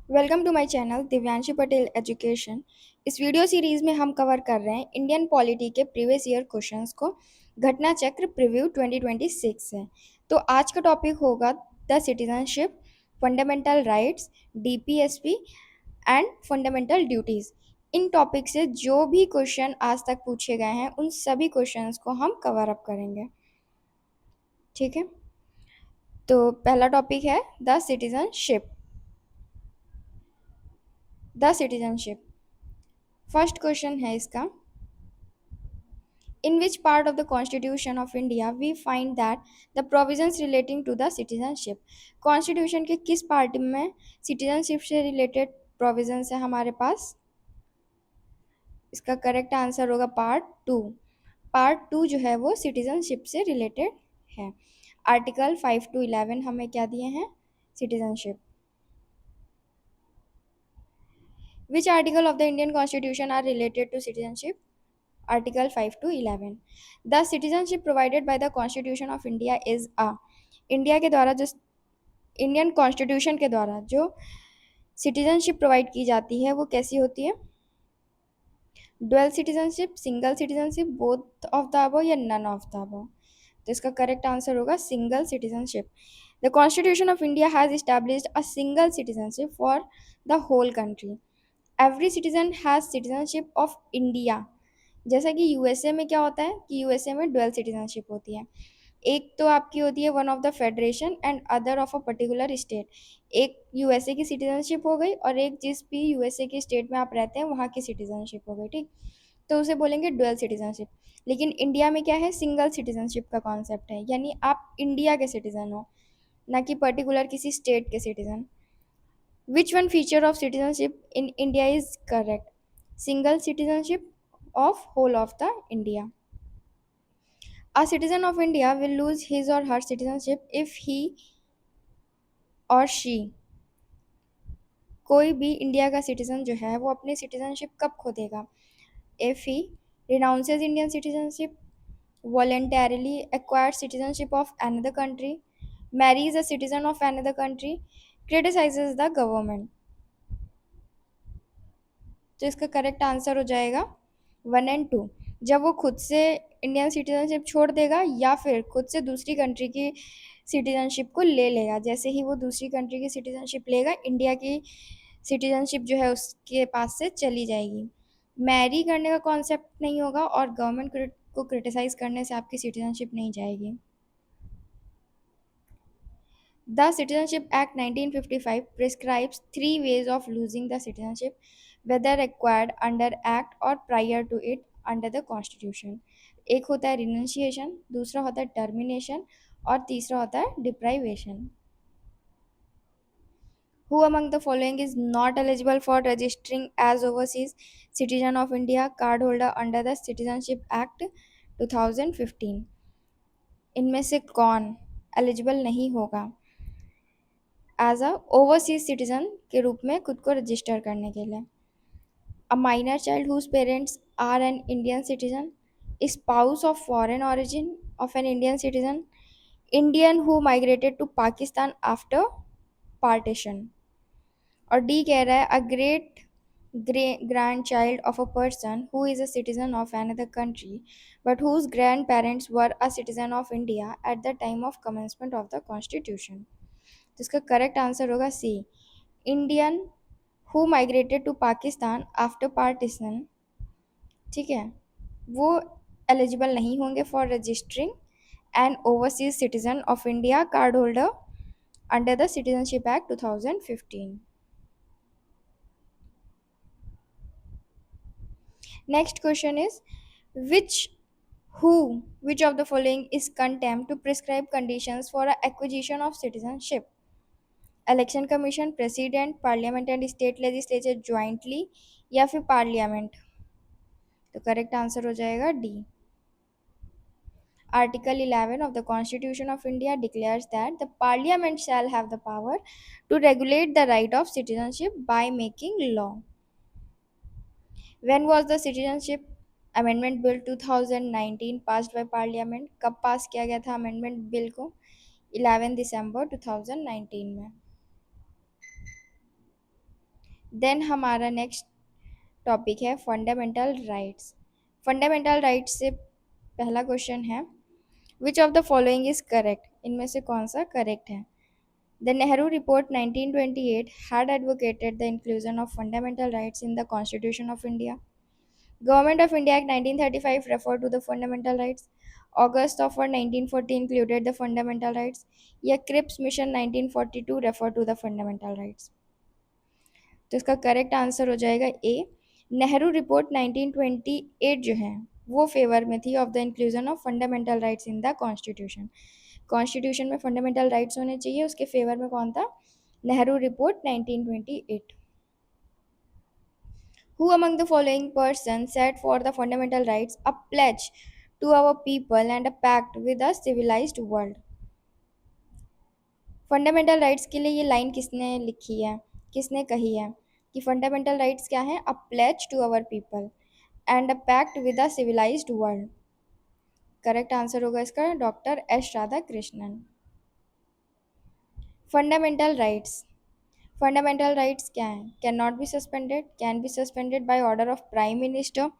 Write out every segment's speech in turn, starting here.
Welcome to my channel Divyanshi Patel education. इस video series में हम कवर कर रहे हैं इंडियन पॉलिटी के प्रीवियस ईयर क्वेश्चंस को। घटना चक्र प्रीव्यू 2026 है। तो आज का टॉपिक होगा the citizenship, fundamental rights, DPSP and fundamental duties. In topic से जो भी क्वेश्चन आज तक पूछे गए हैं उन सभी क्वेश्चंस को हम कवर अप करेंगे। ठीक है, तो पहला टॉपिक है the citizenship. The citizenship first question है इसका, in which part of the constitution of india we find that the provisions relating to the citizenship। Constitution के किस पार्ट में सिटीजनशिप से रिलेटेड प्रोविजंस है हमारे पास? इसका करेक्ट आंसर होगा पार्ट टू। पार्ट टू जो है वो सिटीजनशिप से रिलेटेड है। आर्टिकल 5 to 11 हमें क्या दिए हैं? Citizenship. Which article of the Indian constitution are related to citizenship? Article 5 to 11। The citizenship provided by the Constitution of India is a। India के द्वारा जो इंडियन कॉन्स्टिट्यूशन के द्वारा जो सिटीजनशिप प्रोवाइड की जाती है वो कैसी होती है? Dual citizenship, single citizenship, both of the above या नन ऑफ द अबव? तो इसका करेक्ट आंसर होगा single citizenship. The constitution of India has established a single citizenship for the whole country. Every citizen has citizenship of India. जैसा कि USA में क्या होता है कि यूएसए में डुअल सिटीजनशिप होती है। एक तो आपकी होती है one of the federation and other of a particular state. एक यूएसए की सिटीजनशिप हो गई और एक जिस भी यूएसए के स्टेट में आप रहते हैं वहाँ की सिटीजनशिप हो गई। ठीक, तो उसे बोलेंगे डुअल सिटीजनशिप। लेकिन इंडिया में क्या है, सिंगल सिटीजनशिप का कॉन्सेप्ट है, यानी आप इंडिया के सिटीजन हो, ना कि पर्टिकुलर किसी स्टेट के citizen. Which one feature of citizenship in India is correct? Single citizenship of whole of the India। A citizen of India will lose his or her citizenship if he or she। कोई भी India का citizen जो है वो अपनी citizenship कब खो देगा? If he renounces Indian citizenship, voluntarily acquires citizenship of another country, marries a citizen of another country, criticizes the government। तो इसका करेक्ट आंसर हो जाएगा 1 और 2। जब वो खुद से इंडियन सिटीजनशिप छोड़ देगा या फिर खुद से दूसरी कंट्री की सिटीजनशिप को ले लेगा। जैसे ही वो दूसरी कंट्री की सिटीजनशिप लेगा, इंडिया की सिटीजनशिप जो है उसके पास से चली जाएगी। मैरी करने का कॉन्सेप्ट नहीं होगा और गवर्नमेंट को क्रिटिसाइज करने से आपकी सिटीजनशिप नहीं जाएगी। The Citizenship Act 1955 prescribes three ways of losing the citizenship, whether acquired under Act or prior to it under the Constitution। एक होता है रिनंशिएशन, दूसरा होता है टर्मिनेशन और तीसरा होता है deprivation. Who among the following is not eligible for registering as overseas citizen of India card holder under the Citizenship Act 2015? इनमें से कौन एलिजिबल नहीं होगा एज अ ओवरसीज सिटीजन के रूप में खुद को रजिस्टर करने के लिए? A minor child whose parents are an Indian citizen, spouse of foreign origin of an Indian citizen, Indian who migrated to Pakistan after partition. और डी कह रहा है a great grand child of a person who is a citizen of another country but whose grand parents were a citizen of India at the time of commencement of the constitution. तो इसका correct answer होगा सी, Indian who migrated to Pakistan after partition. ठीक है, वो eligible नहीं होंगे for registering an overseas citizen of India card holder under the citizenship act 2015। Next question is which who which of the following is condemned to prescribe conditions for a acquisition of citizenship? Election commission, president, parliament and state legislature jointly या फिर parliament? तो correct answer हो जाएगा D. Article 11 of the Constitution of India declares that the Parliament shall have the power to regulate the right of citizenship by making law। When was the Citizenship Amendment Bill 2019 passed by Parliament? कब पास किया गया था amendment bill को? 11 दिसंबर 2019 में। Then हमारा next topic है fundamental rights. Fundamental rights से पहला क्वेश्चन है, which of the following is correct, इनमें से कौन सा करेक्ट है। The Nehru report 1928 had advocated the inclusion of fundamental rights in the Constitution of India. Government of India Act 1935 referred to the fundamental rights. August of 1940 included the fundamental rights. या Cripps mission 1942 refer to the fundamental rights. तो इसका correct answer हो जाएगा ए। Nehru report 1928 जो है वो favour में थी of the inclusion of fundamental rights in the constitution. Constitution में फंडामेंटल राइट्स होने चाहिए, उसके फेवर में कौन था, Nehru report 1928। Who among the following persons set for the fundamental rights a pledge to our people and a pact with a civilized world? Fundamental rights के लिए ये लाइन किसने लिखी है, किसने कही है कि फंडामेंटल राइट्स क्या है, a pledge to our people and a pact with a civilised world. Correct answer होगा इसका doctor S Radha Krishnan. Fundamental rights, fundamental rights क्या है, can not be suspended, can be suspended by order of prime minister,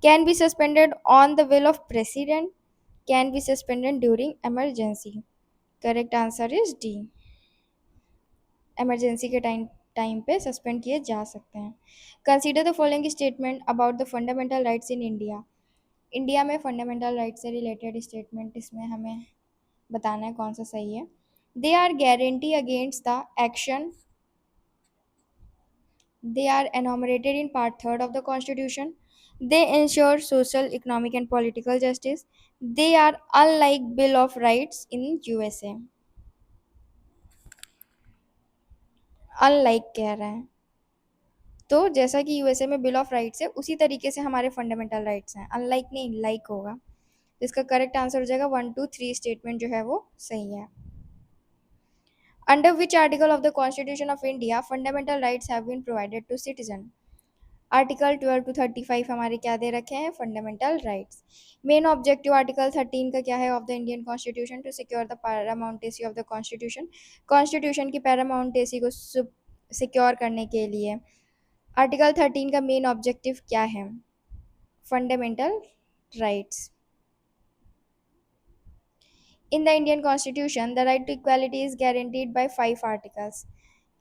can be suspended on the will of president, can be suspended during emergency. Correct answer is D, emergency के time पे suspend किए जा सकते हैं। Consider the following statement about the fundamental rights in India. India में fundamental rights से related statement इसमें हमें बताना है कौन सा सही है। They are guarantee against the action, they are enumerated in part 3rd of the constitution, they ensure social, economic and political justice, they are unlike bill of rights in USA। Unlike कह रहे हैं, तो जैसा कि USA में bill of rights है उसी तरीके से हमारे फंडामेंटल राइट्स हैं, अनलाइक नहीं लाइक होगा। तो इसका करेक्ट आंसर हो जाएगा 1 2 3 स्टेटमेंट जो है वो सही है। Under which article of the constitution of India fundamental rights have been provided to citizen. Article 12 to 35 हमारे क्या दे रखे हैं, fundamental rights. Main objective article 13 का क्या है of the Indian constitution, to secure the paramountcy of the constitution, constitution की paramountcy को सिक्योर करने के लिए आर्टिकल 13 का मेन ऑब्जेक्टिव क्या है, fundamental rights. In the Indian constitution the right to equality is guaranteed by 5 articles.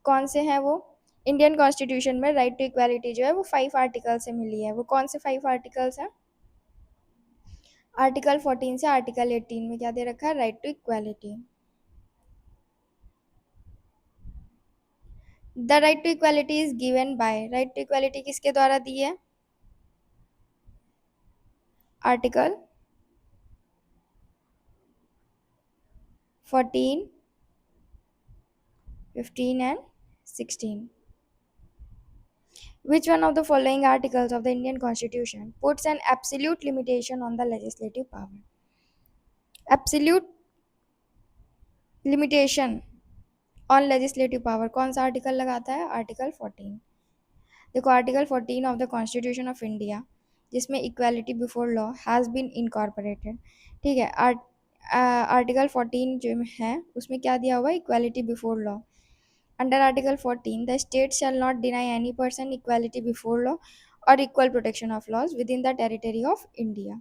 कौन से हैं वो, इंडियन कॉन्स्टिट्यूशन में राइट टू इक्वालिटी जो है वो 5 आर्टिकल से मिली है, वो कौन से 5 आर्टिकल्स हैं। आर्टिकल 14 से आर्टिकल 18 में क्या दे रखा है, right to equality. The right to equality is given by, right to equality किसके द्वारा दी है, article 14 15 and 16। Which one of the following articles of the Indian Constitution puts an absolute limitation on the legislative power? Absolute limitation on legislative power कौन सा article लगाता है, article 14। देखो article 14 of the constitution of India जिसमें equality before law has been incorporated, ठीक है। Article 14 जो है उसमें क्या दिया हुआ है, equality before law. Under article 14 the state shall not deny any person equality before law और equal protection of laws with in the territory of India.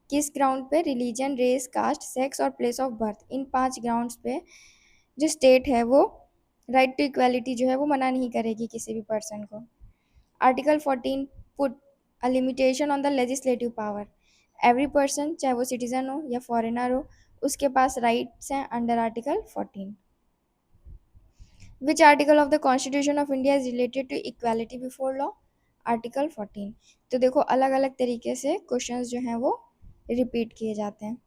किस ग्राउंड पे, रिलीजन, रेस, कास्ट, सेक्स और प्लेस ऑफ बर्थ, इन 5 grounds पे जो state है वो right to equality जो है वो मना नहीं करेगी किसी भी पर्सन को। Article 14 put a limitation on the legislative power, every person चाहे वो सिटीजन हो या फॉरेनर हो उसके पास राइट्स हैं under article 14। Which article of the constitution of India is related to equality before law, article 14। तो देखो अलग अलग तरीके से क्वेश्चंस जो हैं वो रिपीट किए जाते हैं।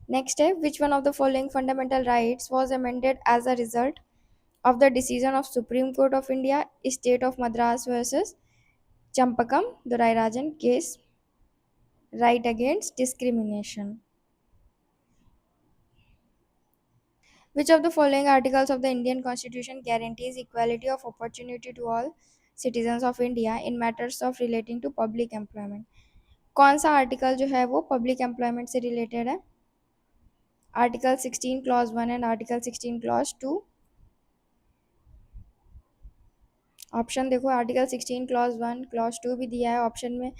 नेक्स्ट है, which one of the following fundamental rights was amended as a result of the decision of Supreme Court of India, State of Madras versus Champakam Dorairajan case, right against discrimination. Which of the following articles of the Indian Constitution guarantees equality of opportunity to all citizens of India in matters of relating to public employment? कौन सा article जो है वो public employment से related है, article 16 clause 1 and article 16 clause 2। Option देखो, article 16 clause 1 clause 2 भी दिया है ऑप्शन में,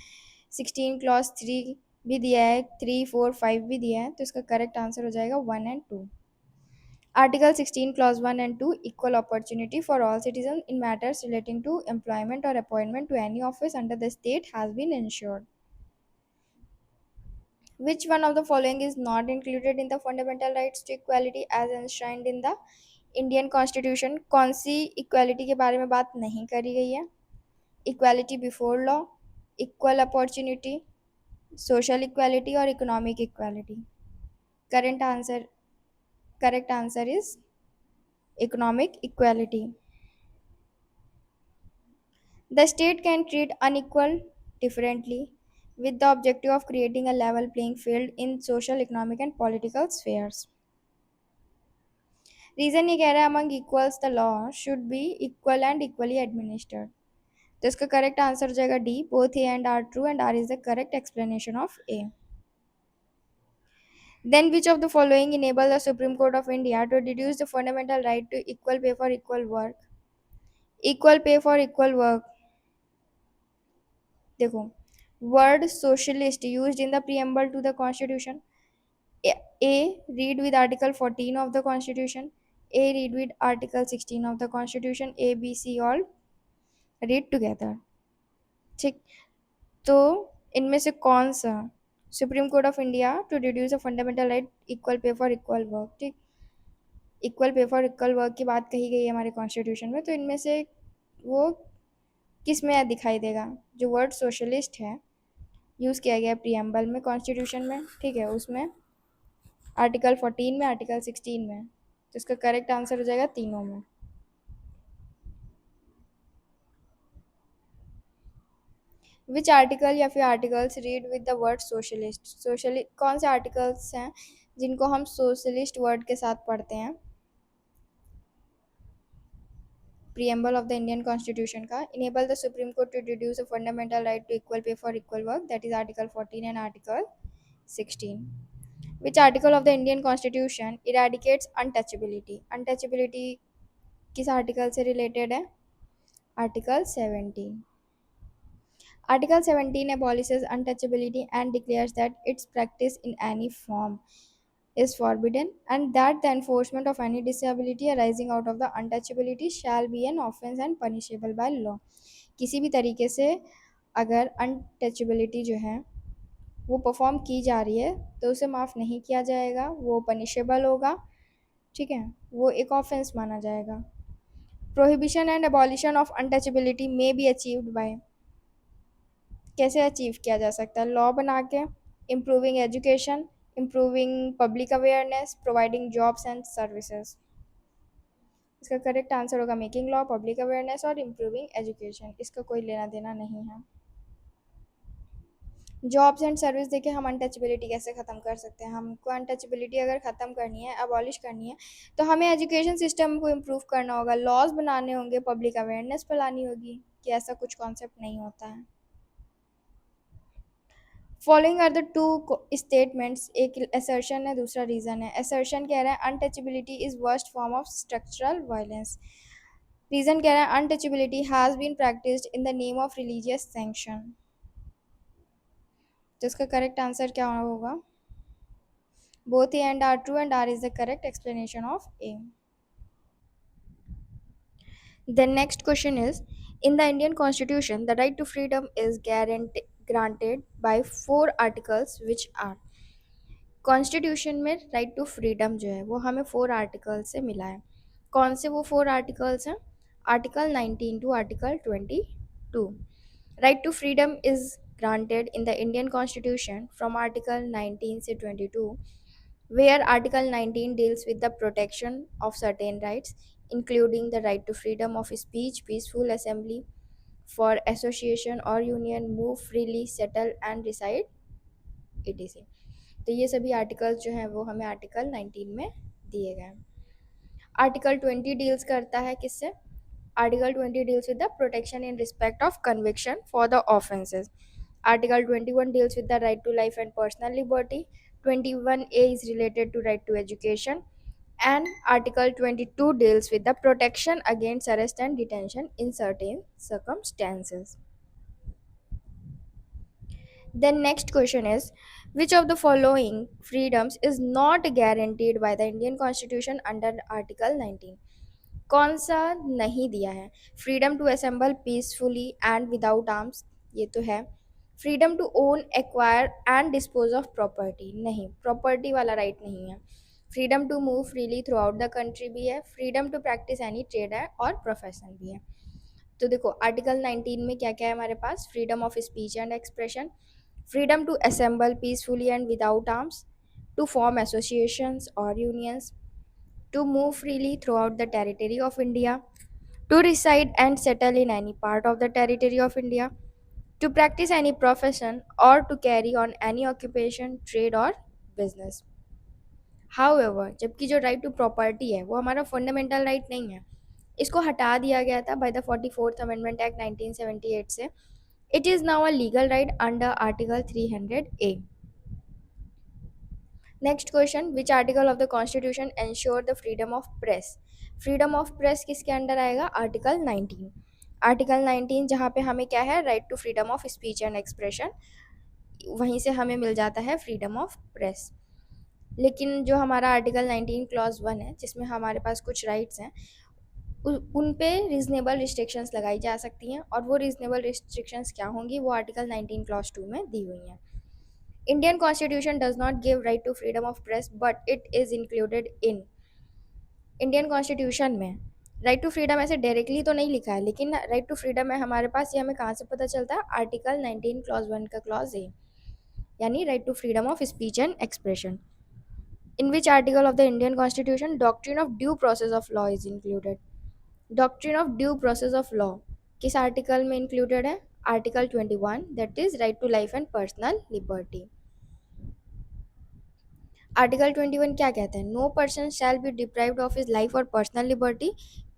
16 क्लॉज 3 भी दिया है, 3 4 5 भी दिया है, तो इसका करेक्ट आंसर हो जाएगा 1 and 2। Article 16 clause 1 and 2 equal opportunity for all citizens in matters relating to employment or appointment to any office under the state has been ensured. Which one of the following is not included in the fundamental rights to equality as enshrined in the Indian Constitution? कौन सी equality के बारे में बात नहीं करी गई है? Equality before law, equal opportunity, social equality और economic equality. Current answer correct answer is economic equality. The state can treat unequal differently with the objective of creating a level playing field in social, economic and political spheres. Reason ये कह रहा है among equals the law should be equal and equally administered. तो इसका correct answer हो जाएगा D, both A and R true and R is the correct explanation of A. Then which of the following enable the Supreme Court of India to deduce the fundamental right to equal pay for equal work? Equal pay for equal work. देखो, word socialist used in the preamble to the constitution. A read with article 14 of the constitution, A read with article 16 of the constitution, A B C all read together. ठीक, तो इनमें से कौन सा supreme court of India to reduce a fundamental right equal pay for equal work, ठीक, equal pay for equal work की बात कही गई है हमारे कॉन्स्टिट्यूशन में, तो इनमें से वो किस में दिखाई देगा? जो वर्ड सोशलिस्ट है यूज़ किया गया प्रीएम्बल में कॉन्स्टिट्यूशन में, ठीक है, उसमें आर्टिकल 14 में, आर्टिकल 16 में, तो इसका करेक्ट आंसर हो जाएगा तीनों में. विच आर्टिकल या फिर articles read with the word socialist? Socialist कौन से आर्टिकल्स हैं जिनको हम सोशलिस्ट वर्ड के साथ पढ़ते हैं preamble of the Indian constitution का? Enable the supreme court to reduce a fundamental right to equal pay for equal work, that is article 14 and article 16. Which article of the Indian Constitution eradicates untouchability? Untouchability किस article से related है? Article 17. Article 17 abolishes untouchability and declares that its practice in any form is forbidden and that the enforcement of any disability arising out of the untouchability shall be an offence and punishable by law. किसी भी तरीके से अगर untouchability जो है वो perform की जा रही है तो उसे माफ़ नहीं किया जाएगा, वो पनिशेबल होगा, ठीक है, वो एक ऑफेंस माना जाएगा. Prohibition and abolition of untouchability may be achieved by, कैसे अचीव किया जा सकता है? लॉ बना के, improving education, improving public awareness, providing jobs and services. इसका करेक्ट आंसर होगा मेकिंग लॉ, पब्लिक अवेयरनेस और इम्प्रूविंग एजुकेशन. इसका कोई लेना देना नहीं है. जॉब्स एंड सर्विस देके हम अनटचेबिलिटी कैसे ख़त्म कर सकते हैं? हमको अनटचेबिलिटी अगर ख़त्म करनी है, अबॉलिश करनी है, तो हमें एजुकेशन सिस्टम को इम्प्रूव करना होगा, लॉज बनाने होंगे, पब्लिक अवेयरनेस फैलानी होगी कि ऐसा कुछ कॉन्सेप्ट नहीं होता है. Following are the two statements, एक असर्शन है, दूसरा रीज़न है. असर्शन कह रहा है untouchability is worst form of structural violence. Reason कह रहा है untouchability has been practised in the name of religious sanction. तो इसका करेक्ट आंसर क्या होगा? Both A and R true and R is the correct explanation of A. The next question is, in the Indian Constitution, the right to freedom is granted by 4 articles which are. Constitution में right to freedom जो है वो हमें 4 article से मिला है. कौन से वो 4 आर्टिकल्स हैं? Article 19 to article 22. Right to freedom is granted in the Indian Constitution from Article 19 से 22, where Article 19 deals with the protection of certain rights, including the right to freedom of speech, peaceful assembly, for association or union, move freely, settle and reside, etc. तो ये सभी articles जो हैं वो हमें article 19 में दिए गए हैं. आर्टिकल 20 डील्स करता है किससे? Article 20 deals with the protection in respect of conviction for the offenses. Article 21 deals with the right to life and personal liberty. 21A is related to right to education And Article 22 deals with the protection against arrest and detention in certain circumstances. Then next question is, which of the following freedoms is not guaranteed by the Indian Constitution under Article 19? कौन सा नहीं दिया है? Freedom to assemble peacefully and without arms, ये तो है. Freedom to own, acquire and dispose of property, नहीं, property वाला राइट नहीं है. Freedom to move freely throughout the country भी है. Freedom to practise any trade है और प्रोफेशन भी है. तो देखो आर्टिकल 19 में क्या क्या है हमारे पास? Freedom of speech and expression, freedom to assemble peacefully and without arms, to form associations or unions, to move freely throughout the territory of India, to reside and settle in any part of the territory of India, to practice any profession or to carry on any occupation, trade or business. However, जबकि जो right to property है वो हमारा fundamental right नहीं है, इसको हटा दिया गया था by the 44th amendment act 1978 से. It is now a legal right under Article 300A. Next question, which article of the Constitution ensure the freedom of press? Freedom of press किसके under आएगा? Article 19. Article 19 जहाँ पे हमें क्या है? Right to freedom of speech and expression, वहीं से हमें मिल जाता है freedom of press. लेकिन जो हमारा आर्टिकल 19 क्लॉज 1 है जिसमें हमारे पास कुछ राइट्स हैं, उन पे रीजनेबल रिस्ट्रिक्शंस लगाई जा सकती हैं, और वो रीजनेबल रिस्ट्रिक्शंस क्या होंगी वो आर्टिकल 19 क्लॉज 2 में दी हुई हैं. Indian constitution does not give right to freedom of press but it is included in. Indian constitution में राइट टू फ्रीडम ऐसे डायरेक्टली तो नहीं लिखा है, लेकिन राइट टू फ्रीडम है हमारे पास. ये हमें कहाँ से पता चलता है? आर्टिकल 19 क्लॉज 1 का क्लॉज ए, यानी right to freedom of speech and expression. In which article of the Indian constitution doctrine of due process of law is included? Doctrine of due process of law किस article में included है? Article 21, that is right to life and personal liberty. Article 21 क्या कहते हैं? No person shall be deprived of his life और personal liberty,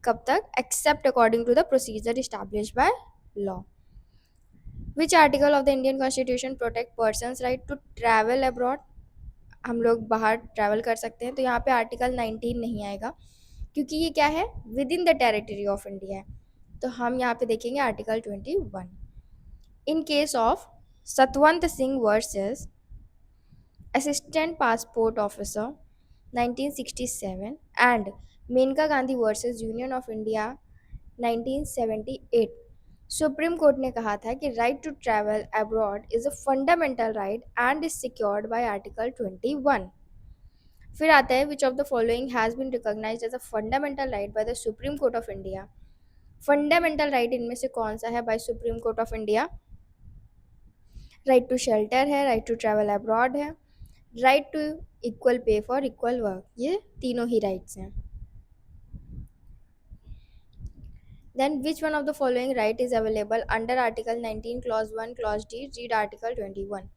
कब तक? Except according to the procedure established by law. Which article of the Indian constitution protect persons right to travel abroad? हम लोग बाहर travel कर सकते हैं, तो यहाँ पे आर्टिकल 19 नहीं आएगा क्योंकि ये क्या है? With in the territory of India है. तो हम यहाँ पे देखेंगे article 21. In case of Satwant Singh versus assistant passport officer 1967 and Maneka Gandhi versus union of India 1978, supreme court ने कहा था कि right to travel abroad is a fundamental right and is secured by article 21. फिर आता है which of the following has been recognised as a fundamental right bye the supreme court of India? Fundamental right इनमें से कौन सा है by supreme court of India? Right to shelter है, right to travel abroad है, right to equal pay for equal work, ये तीनों ही राइट्स हैं. Then which one of the following right is available under article 19 clause 1 clause D? Read article 21.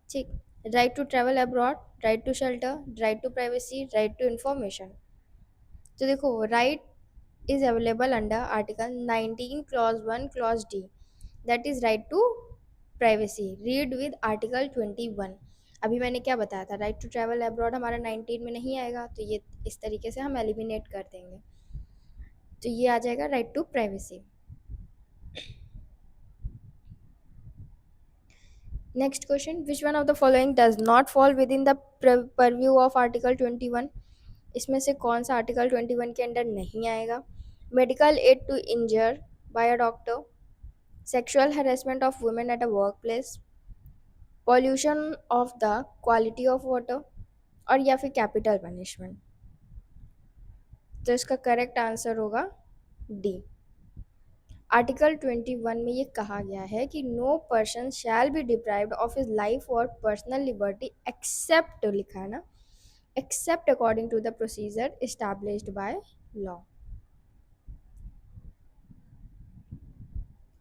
ठीक, right to travel abroad, right to shelter, right to privacy, right to information. तो देखो right is available under article 19 clause 1 clause d, that is right to privacy. read with article 21. अभी मैंने क्या बताया था? Right to travel abroad हमारा 19 में नहीं आएगा, तो ये इस तरीके से हम एलिमिनेट कर देंगे, तो ये आ जाएगा right to privacy. Next question, which one of the following does not fall with in the purview of article 21? इसमें से कौन सा आर्टिकल 21 के अंडर नहीं आएगा? Medical aid to injured by a doctor, sexual harassment of women at a work place, pollution of the quality of water, और या फिर कैपिटल पनिशमेंट. तो इसका करेक्ट आंसर होगा डी. आर्टिकल 21 में ये कहा गया है कि no person shall be deprived of his life और पर्सनल लिबर्टी एक्सेप्ट, लिखा है ना, except according to the procedure established by law.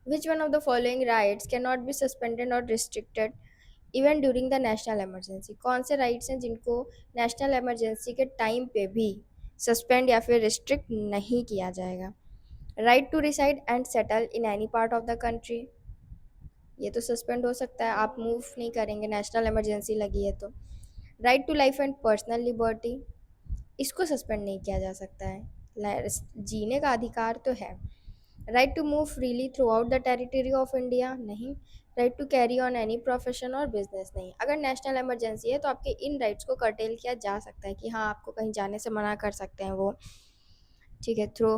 Which one of the following rights cannot be suspended or restricted even during the national emergency? कौन से rights हैं जिनको national emergency के time पे भी सस्पेंड या फिर रिस्ट्रिक्ट नहीं किया जाएगा? Right to reside and settle in any part of the country, ये तो सस्पेंड हो सकता है, आप मूव नहीं करेंगे, नेशनल इमरजेंसी लगी है तो. Right to life and personal liberty, इसको सस्पेंड नहीं किया जा सकता है। जीने का अधिकार तो है। Right to move freely throughout the territory of India, नहीं। Right to carry on any profession और बिजनेस, नहीं। अगर नेशनल इमरजेंसी है तो आपके इन राइट्स को कर्टेल किया जा सकता है कि हाँ आपको कहीं जाने से मना कर सकते हैं वो, ठीक है, थ्रू,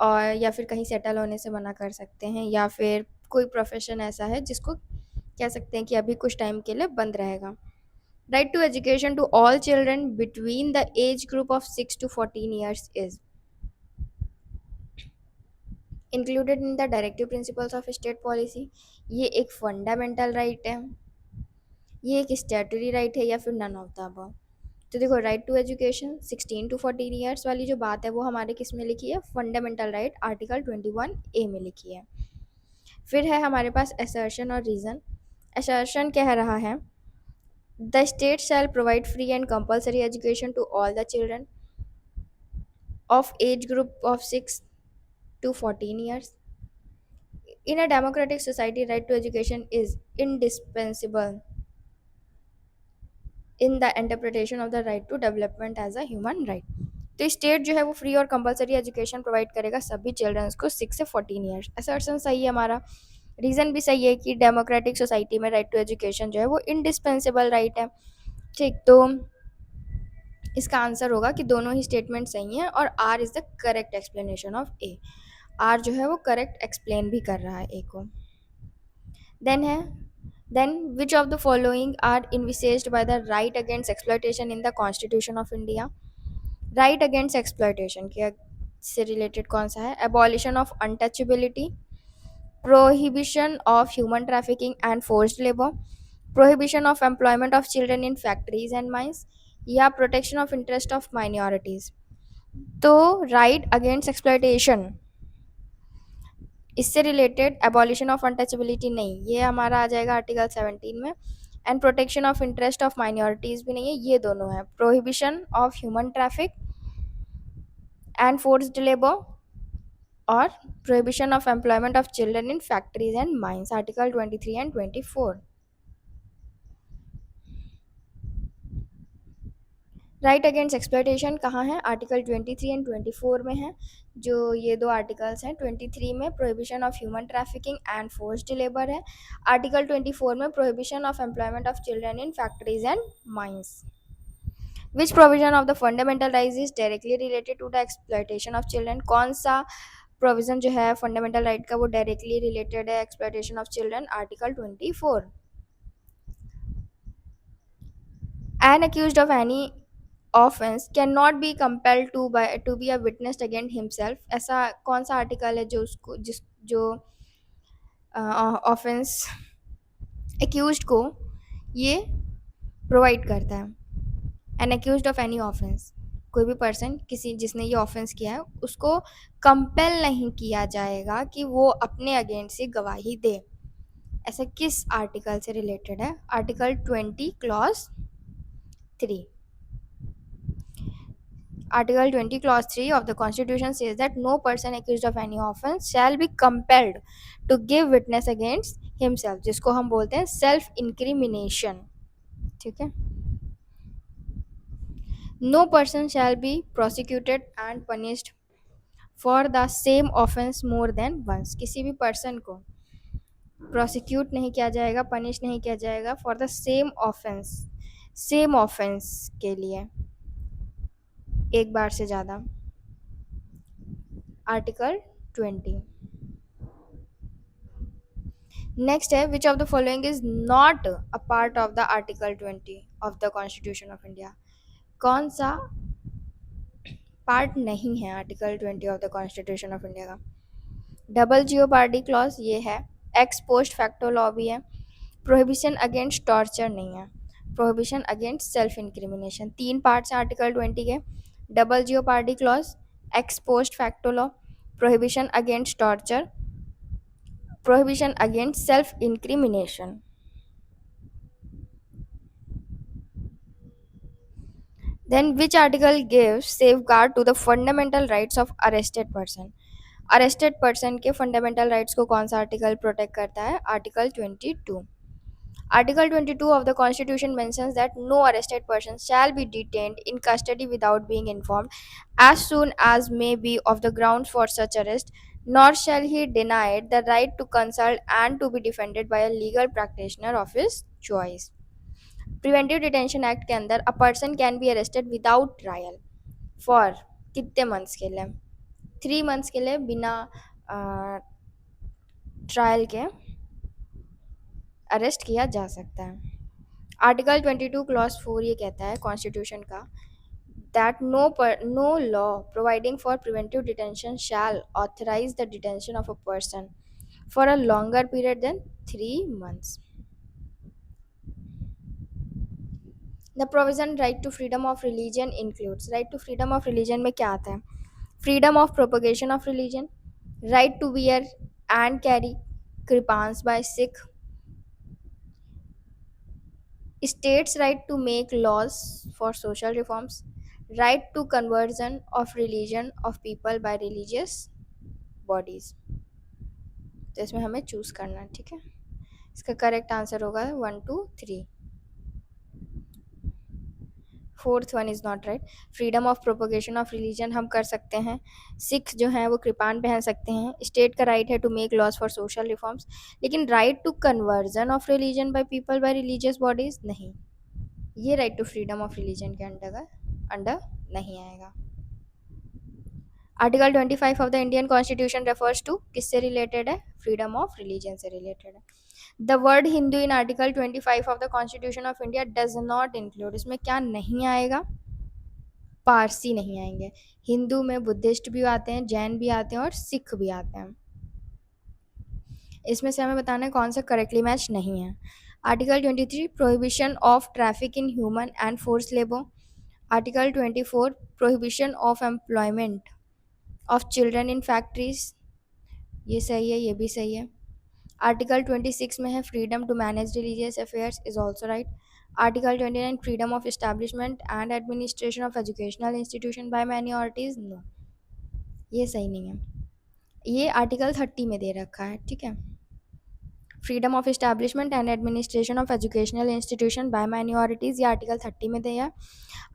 और या फिर कहीं सेटल होने से मना कर सकते हैं, या फिर कोई प्रोफेशन ऐसा है जिसको कह सकते हैं कि अभी कुछ टाइम के लिए बंद रहेगा। Right to education to all children between the age group of 6 to 14 years is included in the directive principles of state policy. ये एक फंडामेंटल राइट है, ये एक स्टैट्यूटरी राइट है, या फिर नन ऑफ द अबव। तो देखो, right to education 16 to 14 years वाली जो बात है वो हमारे किस में लिखी है, फंडामेंटल राइट आर्टिकल 21A में लिखी है। फिर है हमारे पास असर्शन और रीज़न। असर्शन कह रहा है the state shall provide free and compulsory education to all the children of age group of 6 to 14 years. In a democratic society, right to education is indispensable in the interpretation of the right to development as a human right. तो state जो है वो free और compulsory education provide करेगा सभी children's को 6 से 14 years. Assertion सही है हमारा, रीज़न भी सही है कि डेमोक्रेटिक सोसाइटी में राइट टू एजुकेशन जो है वो इंडिस्पेंसिबल राइट है। ठीक, तो इसका आंसर होगा कि दोनों ही स्टेटमेंट सही हैं और R is the correct explanation of A. R जो है वो करेक्ट एक्सप्लेन भी कर रहा है ए को। देन है, then which of the following are envisaged by the right against exploitation in the constitution of India. Right against exploitation के से रिलेटेड कौन सा है, abolition of untouchability, prohibition of human trafficking and forced labour, prohibition of employment of children in factories and mines, या protection of interest of minorities. तो right against exploitation इससे related abolition of untouchability नहीं, ये हमारा आ जाएगा article 17 में। And protection of interest of minorities भी नहीं है, ये दोनों है। Prohibition of human traffic and forced labour और prohibition of employment of children in factories and mines, article 23 and 24। Right against exploitation कहाँ है, आर्टिकल 23 एंड 24 में है। जो ये दो आर्टिकल्स हैं, 23 में prohibition of human trafficking and forced labour है, आर्टिकल 24 में prohibition of employment of children in factories and mines. Which provision of the fundamental right is directly related to the exploitation of children. कौन सा provision जो है fundamental right का वो directly related है exploitation of children, article 24। An accused of any offence can not be compelled to be a witness against himself. ऐसा कौन सा आर्टिकल है जो उसको जो ऑफेंस एक्यूज्ड को ये प्रोवाइड करता है। An accused of any offence, कोई भी पर्सन किसी जिसने ये ऑफेंस किया है उसको कंपेल नहीं किया जाएगा कि वो अपने अगेंस्ट से गवाही दे। ऐसा किस आर्टिकल से रिलेटेड है, article 20 clause 3। Article 20 clause 3 of the constitution says that no person accused of any offense shall be compelled to give witness against himself, जिसको हम बोलते हैं self incrimination। ठीक है, no person shall be prosecuted and punished for the same offense more than once। किसी भी person को prosecute नहीं किया जाएगा, पनिश नहीं किया जाएगा फॉर द सेम ऑफेंस के लिए एक बार से ज़्यादा, आर्टिकल 20। नेक्स्ट है, which of the following is not a part of the article 20 of the constitution of India. कौन सा पार्ट नहीं है article 20 of the constitution of India का, डबल जियोपार्डी क्लॉज ये है, एक्स पोस्ट फैक्टो लॉ भी है, प्रोहिबिशन अगेंस्ट टॉर्चर नहीं है, prohibition against self incrimination. 3 parts हैं आर्टिकल 20 के, double jeopardy clause, x post facto law, prohibition against torture, prohibition against self-incrimination। Then which article gives safeguard to the fundamental rights of arrested person। arrested person के fundamental rights को कौन सा article protect करता है, article 22। Article 22 of the Constitution mentions that no arrested person shall be detained in custody without being informed as soon as may be of the grounds for such arrest, nor shall he denied the right to consult and to be defended by a legal practitioner of his choice. Preventive detention act के अंदर a person can be arrested without trial for कितने months के लिए? 3 months के लिए बिना trial के arrest किया जा सकता है. आर्टिकल 22 क्लॉज 4 ये कहता है कॉन्स्टिट्यूशन का that no law providing for preventive detention shall authorize the detention of a person for a longer period than 3 months. The provision right to freedom of religion includes right to freedom of religion में क्या आता है? Freedom of propagation of religion, right to wear and carry kripans by Sikh, states' right to make laws for social reforms, right to conversion of religion of people by religious bodies. तो इसमें हमें choose करना है, ठीक है. इसका correct answer होगा 1 2 3. Fourth one is not right. Freedom of propagation of religion हम कर सकते हैं. सिख जो हैं वो कृपान पहन सकते हैं. स्टेट का राइट है to make laws for social reforms, लेकिन right to conversion of religion by people by religious bodies नहीं. ये right to freedom of religion के अंडर नहीं आएगा. Article 25 of the Indian constitution refers to किससे related है? Freedom of religion से related है. The word Hindu in article 25 of the constitution of India does not include. इसमें क्या नहीं आएगा? पारसी नहीं आएंगे. हिंदू में बुद्धिस्ट भी आते हैं, जैन भी आते हैं और सिख भी आते हैं. इसमें से हमें बताना है कौन सा करेक्टली मैच नहीं है. Article 23 prohibition of traffic in human and force labour. Article 24 prohibition of employment of children in factories. ये सही है, ये भी सही है. आर्टिकल 26 में है freedom to manage religious affairs is also right. Article 29 freedom of establishment and administration of educational institution by minorities no, ये सही नहीं है. ये आर्टिकल 30 में दे रखा है, ठीक है. Freedom of establishment and administration of educational institution by minorities ये आर्टिकल 30 में दिया है.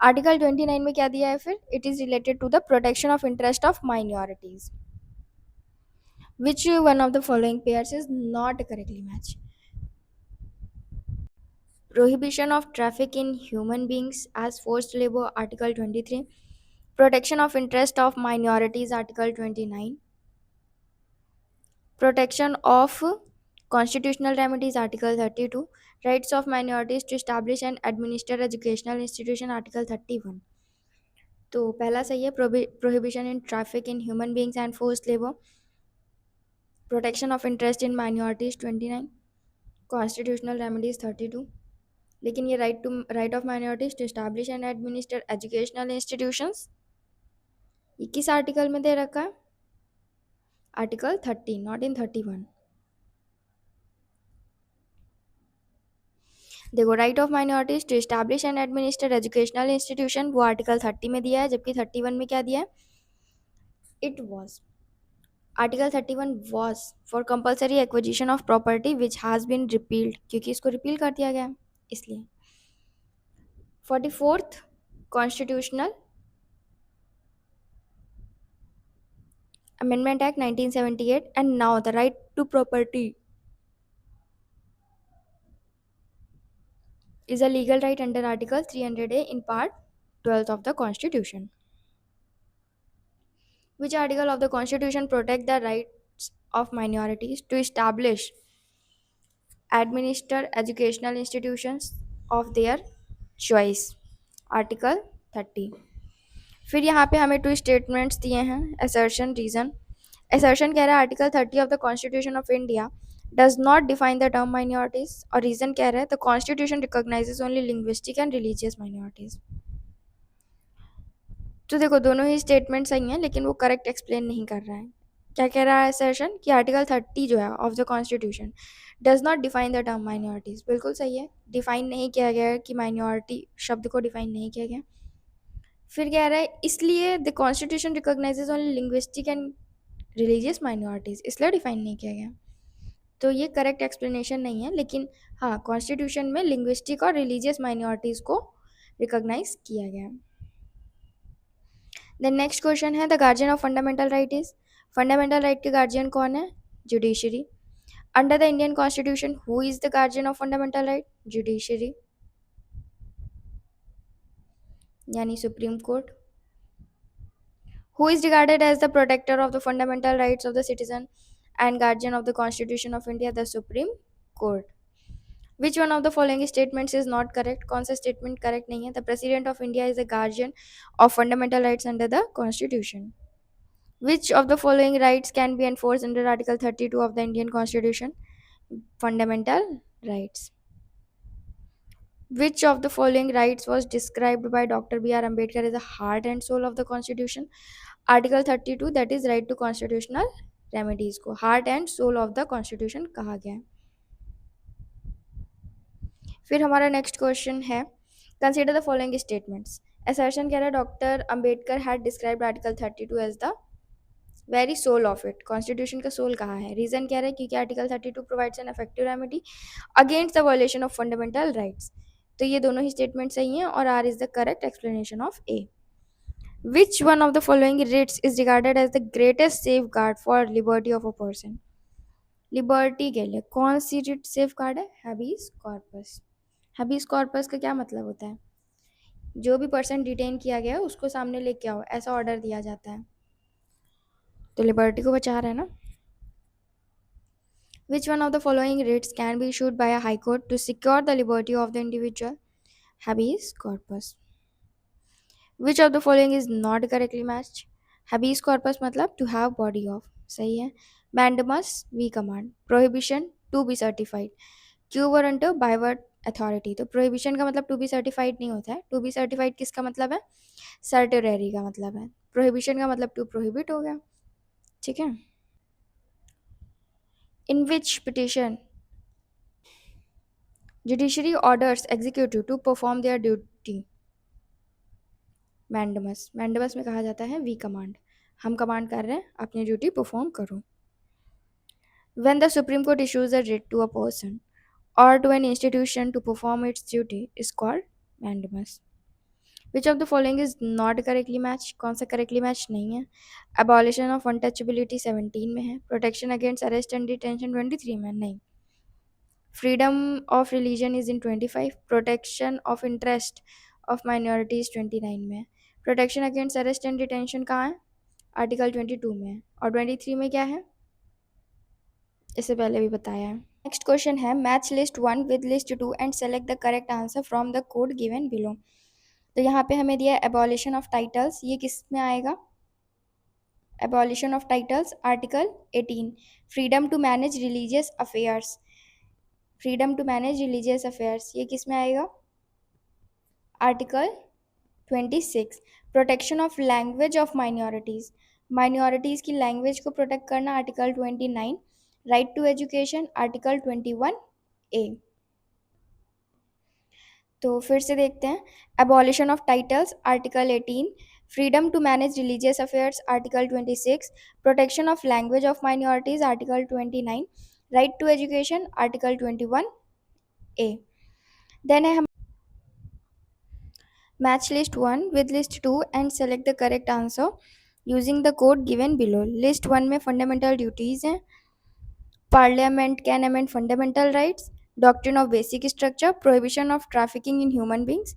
आर्टिकल 29 में क्या दिया है फिर? It is related to the protection of interest of minorities. Which one of the following pairs is not correctly matched? Prohibition of traffic in human beings as forced labor, Article 23. Protection of interest of minorities, Article 29. Protection of constitutional remedies, Article 32. Rights of minorities to establish and administer educational institution, Article 31. तो पहला सही है prohibition in traffic in human beings and forced labor. Protection of interest in minorities 29. Constitutional remedies 32. लेकिन ये right of minorities to establish and administer educational institutions ये किस article में दे रखा है? Article 30, not in 31. देखो right of minorities to establish and administer educational institution वो आर्टिकल 30 में दिया है, जबकि 31 में क्या दिया है? It was article 31 was for compulsory acquisition of property which has been repealed, क्योंकि इसको रिपील कर दिया गया इसलिए. 44th constitutional Amendment Act 1978 and now the right to property is a legal right under Article 300A in Part 12 of the Constitution. Which article of the Constitution protect the rights of minorities to establish, administer educational institutions of their choice? Article 30. फिर यहाँ पे हमें 2 statements दिए हैं, assertion, reason. Assertion कह रहा है article 30 of the constitution of India does not define the term minorities, और रीजन कह रहा है the constitution recognizes only linguistic and religious minorities. तो देखो दोनों ही स्टेटमेंट सही हैं, लेकिन वो करेक्ट एक्सप्लेन नहीं कर रहा है. क्या कह रहा है assertion कि आर्टिकल 30 जो है of the constitution does not define the term minorities. बिल्कुल सही है, डिफाइन नहीं किया गया है कि माइनॉरिटी शब्द को डिफाइन नहीं किया गया. फिर कह रहा है इसलिए the constitution recognises only linguistic and religious minorities, इसलिए डिफाइन नहीं किया गया. तो ये करेक्ट एक्सप्लेनेशन नहीं है, लेकिन हाँ, कॉन्स्टिट्यूशन में लिंग्विस्टिक और रिलीजियस माइनॉरिटीज़ को रिकॉग्नाइज किया गया। देन नेक्स्ट क्वेश्चन है, the guardian of fundamental right is. Fundamental right के गार्जियन कौन है? Judiciary. Under the Indian constitution who is the guardian of fundamental right? Judiciary, यानी supreme court. Who is regarded as the protector of the fundamental rights of the citizen and guardian of the Constitution of India? The Supreme Court. Which one of the following statements is not correct? कौन सा statement correct नहीं है? The President of India is the guardian of fundamental rights under the Constitution. Which of the following rights can be enforced under Article 32 of the Indian Constitution? Fundamental rights. Which of the following rights was described by Dr. B.R. Ambedkar as the heart and soul of the Constitution? Article 32, that is right to constitutional remedies को heart and soul of the constitution कहा गया है। फिर हमारा next question है, consider the following statements. Assertion कह रहा है doctor Ambedkar had described article 32 as the very soul of it. Constitution का सोल कहा है? रीजन कह रहा है क्योंकि article 32 provides an effective remedy against the violation of fundamental rights. तो ये दोनों ही स्टेटमेंट सही हैं और R is the correct explanation of A. Which one of the following writs is regarded as the greatest safeguard for liberty of a person? Liberty के लिए कौन सी रिट सेफ गार्ड है? हैबीस कॉर्पस। हैबीस कॉर्पस का क्या मतलब होता है? जो भी पर्सन डिटेन किया गया है उसको सामने लेके आओ, ऐसा ऑर्डर दिया जाता है। तो लिबर्टी को बचा रहा है ना। Which one of the following writs can be issued by a high court to secure the liberty of the individual? Habeas corpus. Which of the following is not correctly matched? Habeas corpus मतलब to have body of, सही है। Mandamus we command, prohibition to be certified, Q warrant by word authority. तो prohibition का मतलब to be certified नहीं होता है। To be certified किसका मतलब है? सर्टेररी का मतलब है। प्रोहिबिशन का मतलब टू प्रोहिबिट हो गया, ठीक है। In which petition judiciary orders executive to perform their duty? Mandamus. Mandamus में कहा जाता है वी कमांड, हम कमांड कर रहे हैं अपनी ड्यूटी परफॉर्म करो। When the supreme court issues a writ to a person or to an institution to perform its duty is called mandamus. Which of the following is not correctly matched? कौन सा correctly matched नहीं है? Abolition of untouchability 17 में है, protection against arrest and detention 23 में नहीं, freedom of religion is in 25, protection of interest of minorities 29 में है, protection against arrest and detention कहाँ है? आर्टिकल 22 में है, और 23 में क्या है? इससे पहले भी बताया है। नेक्स्ट क्वेश्चन है, match list 1 with list 2 and select the correct answer from the code given below. तो यहाँ पे हमें दिया है एबॉलिशन ऑफ टाइटल्स, ये किस में आएगा? Abolition of titles article 18। Freedom to manage religious affairs, freedom to manage religious affairs ये किस में आएगा? Article 26। Protection of language of minorities, minorities की लैंग्वेज को प्रोटेक्ट करना article 29। Right to education article 21A। तो फिर से देखते हैं, abolition of titles article 18, freedom to manage religious affairs article 26, protection of language of minorities article 29, right to education article 21A। Then है हम match list 1 with list 2 and select the correct answer using the code given below. List 1 में fundamental duties हैं, parliament can amend fundamental rights, doctrine of basic structure, prohibition of trafficking in human beings.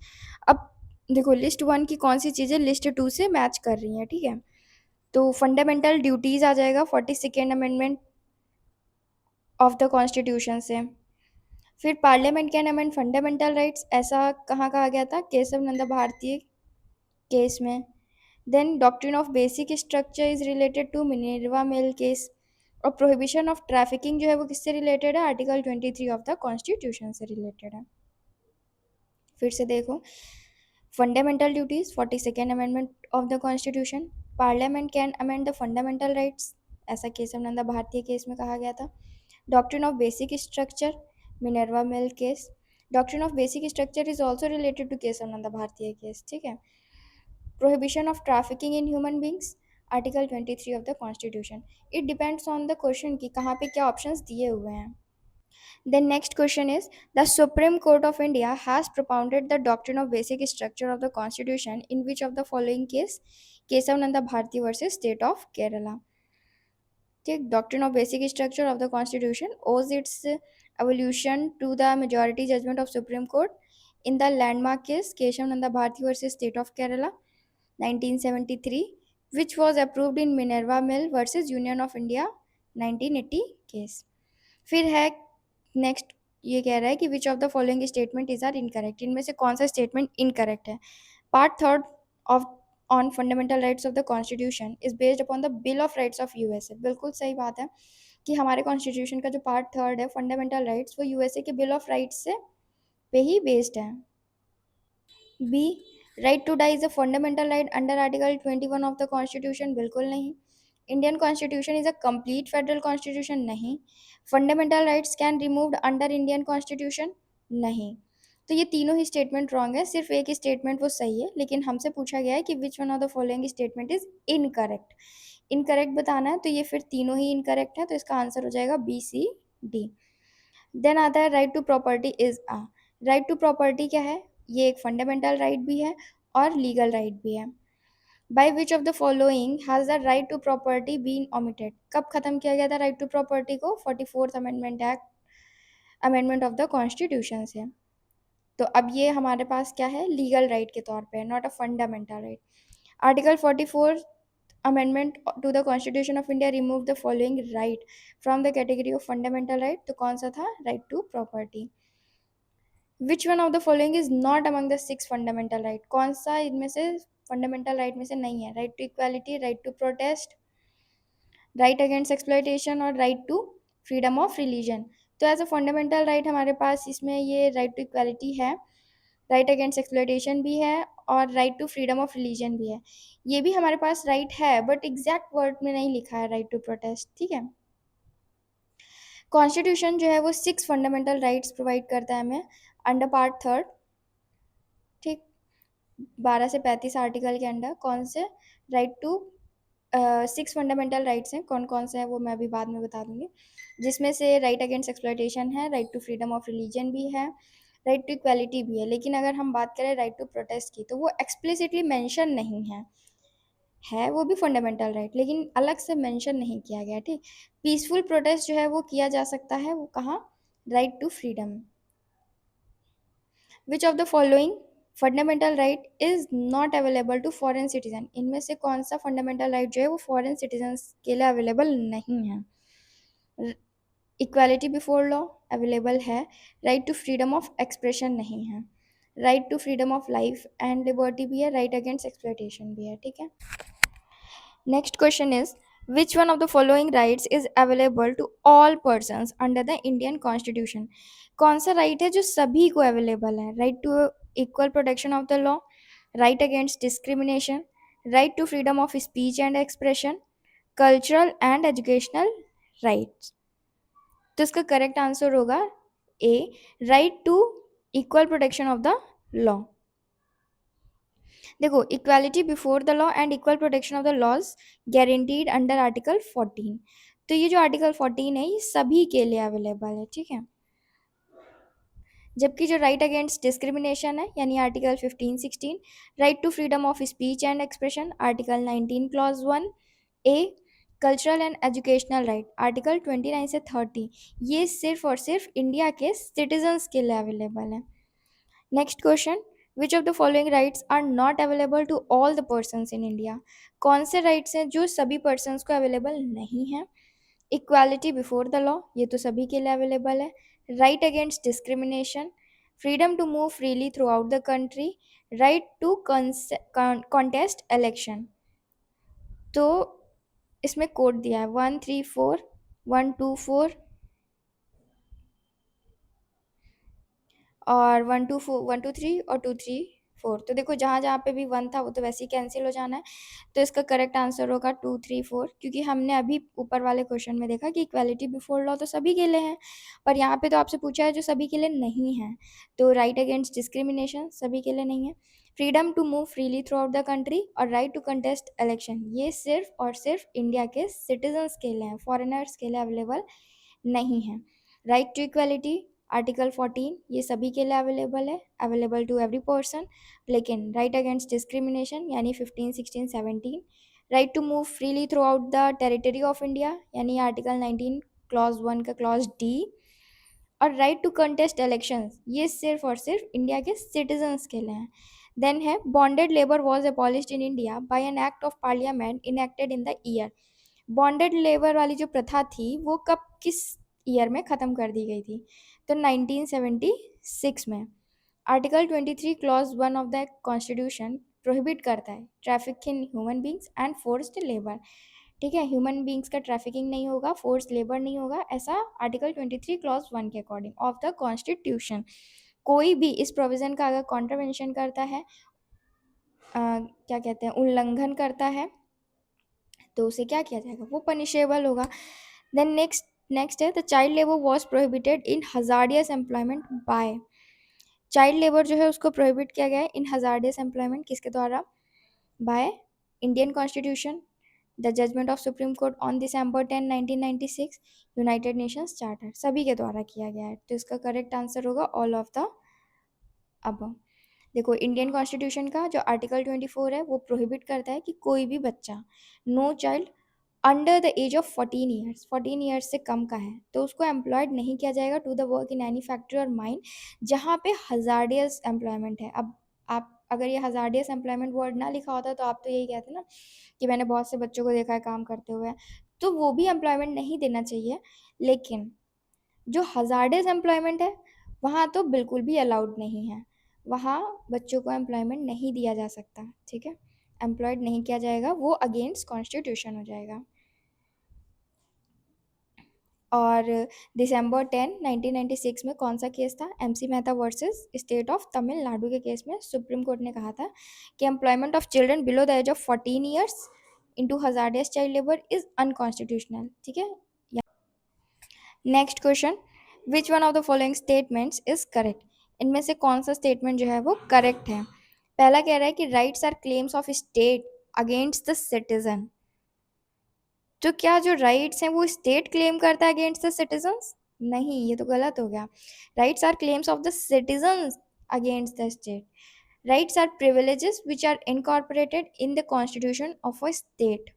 अब देखो list 1 की कौन सी चीज़ें list 2 से match कर रही हैं, ठीक है। तो फंडामेंटल ड्यूटीज़ आ जाएगा 42nd amendment of the constitution से। फिर parliament can amend fundamental rights, ऐसा कहाँ कहा गया था? केशव नंदा भारती केस में। Then doctrine of basic structure is related to Minerva mill case, और प्रोहिबिशन ऑफ ट्रैफिकिंग जो है वो किससे रिलेटेड है? आर्टिकल 23 ऑफ द कॉन्स्टिट्यूशन से रिलेटेड है। फिर से देखो, fundamental duties 42nd amendment of the constitution, parliament can amend the fundamental rights, ऐसा केशव नंदा भारतीय केस में कहा गया था। Doctrine of basic structure Minerva mill case, doctrine of basic structure is also related to Kesavananda Bharati case, ठीक है। Prohibition of trafficking in human beings article 23 of the constitution. It depends on the question कि कहाँ पे क्या options दिए हुए हैं। The next question is, the Supreme Court of India has propounded the doctrine of basic structure of the constitution in which of the following case? Kesav Nanda Bharti versus State of Kerala. The doctrine of basic structure of the constitution owes its evolution to the majority judgment of Supreme Court in the landmark case Keshav Nanda Bharti versus State of Kerala 1973, which was approved in Minerva Mill versus Union of India 1980 case. फिर है next, ये कह रहा है कि which of the following statement is are incorrect, इनमें से कौन सा स्टेटमेंट इनकरेक्ट है। Part third of on fundamental rights of the constitution is based upon the bill of rights of USA. बिल्कुल सही बात है कि हमारे कॉन्स्टिट्यूशन का जो पार्ट थर्ड है फंडामेंटल राइट्स वो यूएसए के बिल ऑफ राइट्स से पे ही बेस्ड है। B, right to die is a fundamental right under article 21 of the constitution. बिल्कुल नहीं। Indian constitution is a complete federal constitution. नहीं। Fundamental rights can removed under Indian constitution. नहीं। तो ये तीनों ही स्टेटमेंट रॉन्ग है, सिर्फ एक स्टेटमेंट वो सही है, लेकिन हमसे पूछा गया है कि विच one of the following statement is incorrect. Incorrect बताना है, तो ये फिर तीनों ही इनकरेक्ट है, तो इसका आंसर हो जाएगा बी सी डी। देन आता है right to property is a. Right to property क्या है? ये एक फंडामेंटल राइट भी है और लीगल राइट भी है। By which of the following has the right to property been omitted? कब खत्म किया गया था राइट टू प्रॉपर्टी को? 44th amendment act, amendment of the constitution से। तो अब ये हमारे पास क्या है? लीगल राइट के तौर पे, not a fundamental right. Article 44 amendment to the constitution of India remove the following right from the category of fundamental right. तो कौन सा था? Right to property. Which one of the following is not among the 6 fundamental right? कौन सा इनमें से fundamental right में से नहीं है? Right to equality, right to protest, right against exploitation और right to freedom of religion. तो एज अ फंडामेंटल राइट हमारे पास इसमें ये राइट टू इक्वालिटी है, राइट अगेंस्ट एक्सप्लॉयटेशन भी है और right to freedom of religion भी है। ये भी हमारे पास राइट है, बट एग्जैक्ट वर्ड में नहीं लिखा है राइट टू प्रोटेस्ट। ठीक है। कॉन्स्टिट्यूशन जो है वो 6 फंडामेंटल राइट्स प्रोवाइड करता है हमें अंडर पार्ट थर्ड। ठीक। 12 से 35 आर्टिकल के अंडर कौन से राइट टू 6 फंडामेंटल राइट्स हैं, कौन कौन से हैं वो मैं अभी बाद में बता दूंगी, जिसमें से राइट अगेंस्ट एक्सप्लॉयटेशन है, right to freedom of religion भी है, राइट टू इक्वालिटी भी है। लेकिन अगर हम बात करें राइट टू प्रोटेस्ट की, तो वो एक्सप्लिसिटली मेंशन नहीं है वो भी फंडामेंटल राइट, लेकिन अलग से मेंशन नहीं किया गया। ठीक। पीसफुल प्रोटेस्ट जो है वो किया जा सकता है, वो कहाँ? Right to freedom. Which of the following fundamental right is not available to foreign citizen? इनमें से कौन सा फंडामेंटल राइट जो है वो फॉरेन सिटीजन के लिए अवेलेबल नहीं है? इक्वालिटी बिफोर लॉ अवेलेबल है, right to freedom of expression नहीं है, right to freedom of life and liberty भी है, राइट अगेंस्ट एक्सप्लॉयटेशन भी है। ठीक है। Next question is, which one of the following rights is available to all persons under the Indian Constitution? कौन सा राइट है जो सभी को अवेलेबल है? Right to equal protection of the law, right against discrimination, right to freedom of speech and expression, cultural and educational rights. तो इसका correct answer होगा A, right to equal protection of the law. देखो, equality before the law and equal protection of the laws guaranteed under article 14। तो ये जो article 14 है ये सभी के लिए अवेलेबल है। ठीक है। जबकि जो राइट अगेंस्ट डिस्क्रिमिनेशन है यानी article 15-16, right to freedom of speech and expression article 19 clause 1 A, cultural and educational right article 29 से 30, ये सिर्फ और सिर्फ इंडिया के सिटीजन्स के लिए अवेलेबल है। Next question, which of the following rights are not available to all the persons in India? कौन से राइट्स हैं जो सभी पर्सन्स को अवेलेबल नहीं है? इक्वालिटी बिफोर द लॉ, ये तो सभी के लिए अवेलेबल है, right against discrimination, freedom to move freely throughout the country, right to contest election. तो इसमें कोड दिया है 134, 124 और 124, 123 और 23 4। तो देखो जहाँ जहाँ पे भी 1 था वो तो वैसे ही कैंसिल हो जाना है। तो इसका करेक्ट आंसर होगा 2, 3, 4, क्योंकि हमने अभी ऊपर वाले क्वेश्चन में देखा कि इक्वालिटी बिफोर लॉ तो सभी के लिए है, पर यहाँ पे तो आपसे पूछा है जो सभी के लिए नहीं है। तो राइट अगेंस्ट डिस्क्रिमिनेशन सभी के लिए नहीं है। Freedom to move freely throughout the country और राइट टू कंटेस्ट इलेक्शन, ये सिर्फ और सिर्फ इंडिया के सिटीजन्स के लिए है, फॉरेनर्स के लिए अवेलेबल नहीं है। राइट टू इक्वालिटी आर्टिकल 14 ये सभी के लिए अवेलेबल है, अवेलेबल टू एवरी पर्सन। लेकिन राइट अगेंस्ट डिस्क्रिमिनेशन यानी 15, 16, 17। Right to move freely throughout the territory of India यानी आर्टिकल 19 क्लॉज 1 का क्लॉज डी। और राइट टू कंटेस्ट इलेक्शंस ये सिर्फ और सिर्फ इंडिया के सिटीजन्स के लिए हैं। देन है bonded labour was abolished in India by an act of parliament enacted in the year. Bonded labour वाली जो प्रथा थी वो कब किस ईयर में ख़त्म कर दी गई थी? तो 1976 में। Article 23 clause 1 of the constitution prohibit करता है traffic in human beings and forced labour. ठीक है, ह्यूमन बींग्स का ट्रैफिकिंग नहीं होगा, फोर्स लेबर नहीं होगा, ऐसा आर्टिकल 23 क्लॉज 1 के अकॉर्डिंग ऑफ द कॉन्स्टिट्यूशन। कोई भी इस प्रोविजन का अगर कॉन्ट्रावेंशन करता है, क्या कहते हैं, उल्लंघन करता है, तो उसे क्या किया जाएगा? वो पनिशेबल होगा। देन नेक्स्ट है the child labour was prohibited in hazardous employment bye. Child labour जो है उसको प्रोहिबिट किया गया है इन हजार्डियस एम्प्लॉयमेंट किसके द्वारा? By Indian constitution, the judgement of supreme court on December 10, 1996, United Nations charter, सभी के द्वारा किया गया है। तो इसका करेक्ट आंसर होगा ऑल ऑफ द अबव। देखो इंडियन कॉन्स्टिट्यूशन का जो आर्टिकल 24 है वो प्रोहिबिट करता है कि कोई भी बच्चा, no child under the age of 14 years, 14 years से कम का है तो उसको एम्प्लॉयड नहीं किया जाएगा to the work in any factory और माइन जहाँ पे हजार्डियस एम्प्लॉयमेंट है। अब आप अगर ये हजार्डियस एम्प्लॉयमेंट वर्ड ना लिखा होता तो आप तो यही कहते ना कि मैंने बहुत से बच्चों को देखा है काम करते हुए, तो वो भी एम्प्लॉयमेंट नहीं देना चाहिए। लेकिन जो हजार्डियस एम्प्लॉयमेंट है वहाँ तो बिल्कुल भी अलाउड नहीं है, वहाँ बच्चों को एम्प्लॉयमेंट नहीं दिया जा सकता। ठीक है, एम्प्लॉयड नहीं किया जाएगा, वो अगेंस्ट कॉन्स्टिट्यूशन हो जाएगा। और दिसंबर 10, 1996 में कौन सा केस था? MC Mehta versus state of Tamil Nadu के केस में सुप्रीम कोर्ट ने कहा था कि employment of children below the age of 14 years into hazardous child labour is unconstitutional. ठीक है, next question, which one of the following statements is correct? इनमें से कौन सा स्टेटमेंट जो है वो करेक्ट है? पहला कह रहा है कि rights are claims of state against the citizen. तो क्या जो राइट्स हैं वो स्टेट क्लेम करता है अगेंस्ट द सिटीजन्स? नहीं, ये तो गलत हो गया। Rights are claims of the citizens against the state. Rights are privileges which are incorporated in the constitution of a state.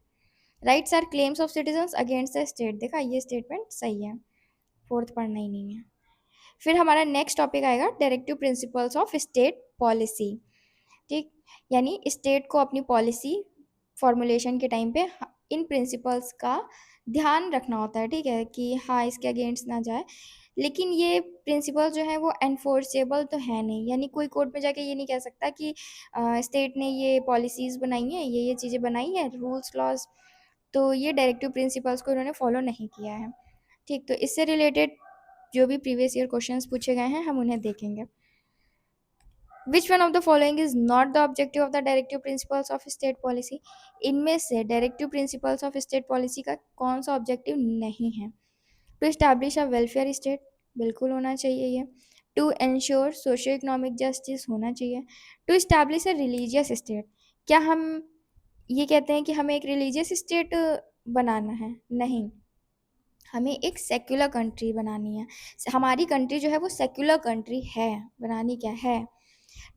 Rights are claims of citizens against the state. देखा, ये statement सही है, फोर्थ पढ़ना ही नहीं है। फिर हमारा next topic आएगा directive principles of state policy. ठीक, यानी स्टेट को अपनी पॉलिसी फॉर्मुलेशन के टाइम पे इन प्रिंसिपल्स का ध्यान रखना होता है। ठीक है, कि हाँ इसके अगेंस्ट ना जाए, लेकिन ये प्रिंसिपल जो है वो एनफोर्सेबल तो है नहीं, यानी कोई कोर्ट में जाके ये नहीं कह सकता कि स्टेट ने ये पॉलिसीज़ बनाई हैं, ये चीज़ें बनाई हैं, रूल्स लॉज, तो ये डायरेक्टिव प्रिंसिपल्स को इन्होंने फॉलो नहीं किया है। ठीक, तो इससे रिलेटेड जो भी प्रीवियस ईयर क्वेश्चंस पूछे गए हैं हम उन्हें देखेंगे। Which one of the following is not the objective of the directive principles of state policy? इनमें से directive principles of state policy का कौन सा ऑब्जेक्टिव नहीं है? To establish a welfare state, बिल्कुल होना चाहिए ये। To ensure socio economic justice, होना चाहिए। To establish a religious state, क्या हम ये कहते हैं कि हमें एक रिलीजियस स्टेट बनाना है? नहीं, हमें एक सेक्युलर कंट्री बनानी है, हमारी कंट्री जो है वो सेक्युलर कंट्री है, बनानी क्या है?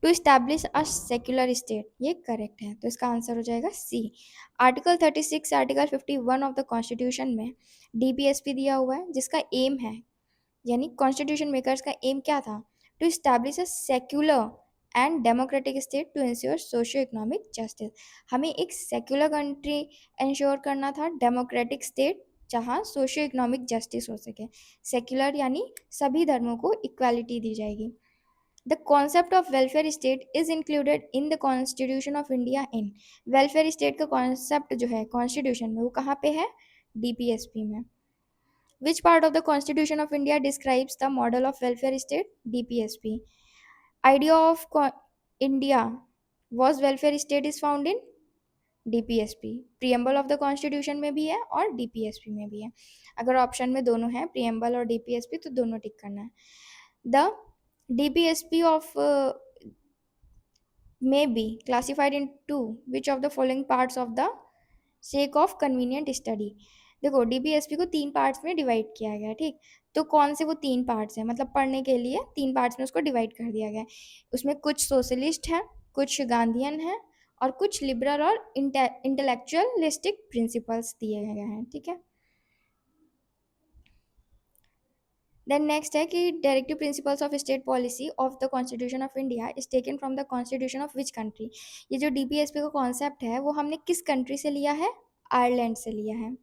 To establish a secular state, ये करेक्ट है, तो इसका आंसर हो जाएगा C. Article 36 article 51 of the constitution में डीपीएसपी दिया हुआ है जिसका एम है, यानी कॉन्स्टिट्यूशन मेकर्स का एम क्या था? To establish a secular and democratic state to ensure socio economic justice. हमें एक सेक्युलर कंट्री इंश्योर करना था, डेमोक्रेटिक स्टेट जहाँ सोशियो इकोनॉमिक जस्टिस हो सके। सेक्युलर यानी सभी धर्मों को इक्वालिटी दी जाएगी। The concept of welfare state is included in the constitution of India in. Welfare state का कॉन्सेप्ट जो है कॉन्स्टिट्यूशन में वो कहाँ पे है? डीपीएसपी में। Which part of the Constitution of India describes the model of welfare state? DPSP. Idea of India was welfare state is found in DPSP. Preamble of the constitution में भी है और डीपीएसपी में भी है। अगर ऑप्शन में दोनों है, प्रियम्बल और डीपीएसपी, तो दोनों टिक करना है। The DPSP of may be classified into which of the following parts of the sake of convenient study। देखो डीपीएसपी को तीन पार्ट्स में डिवाइड किया गया है, ठीक। तो कौन से वो तीन पार्ट्स हैं, मतलब पढ़ने के लिए तीन पार्ट्स में उसको डिवाइड कर दिया गया है। उसमें कुछ सोशलिस्ट हैं, कुछ गांधीयन हैं, और कुछ लिबरल और इंटेलेक्चुअलिस्टिक प्रिंसिपल्स दिए गए हैं, ठीक है। देन नेक्स्ट है कि directive principles of state policy of the constitution of India is taken from the constitution of which country. ये जो डीपीएसपी का कॉन्सेप्ट है वो हमने किस कंट्री से लिया है, आयरलैंड से लिया है।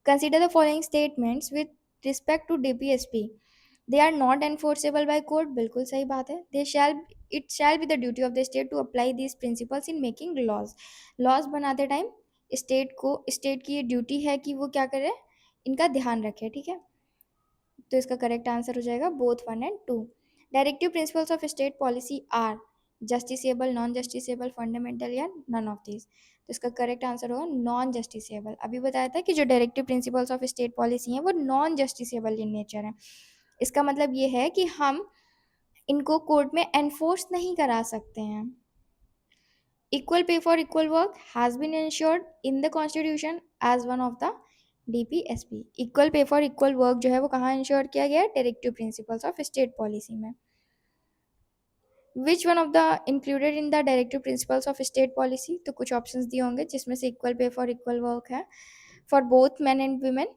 Consider the following statements with respect to DPSP. They are not enforceable by court, बिल्कुल सही बात है। They shall it shall be the duty of the state to apply these principles in making laws. Laws बनाते time state की ये duty है कि वो क्या करे, इनका ध्यान रखे, ठीक है। तो इसका करेक्ट आंसर हो जाएगा both 1 and 2। Directive principles of state policy are justiciable, non justiciable, fundamental या नन ऑफ दिस। तो इसका करेक्ट आंसर होगा नॉन जस्टिसेबल। अभी बताया था कि जो directive principles of state policy हैं वो नॉन जस्टिसेबल इन नेचर है। इसका मतलब ये है कि हम इनको कोर्ट में एनफोर्स नहीं करा सकते हैं। Equal pay for equal work has been ensured in the constitution as one of the DPSP. Equal pay for equal work जो है वो कहाँ इंश्योर किया गया है, directive principles of state policy में। Which one of the included in the directive principles of state policy, तो कुछ ऑप्शंस दिए होंगे जिसमें से equal pay for equal work है for both man and women,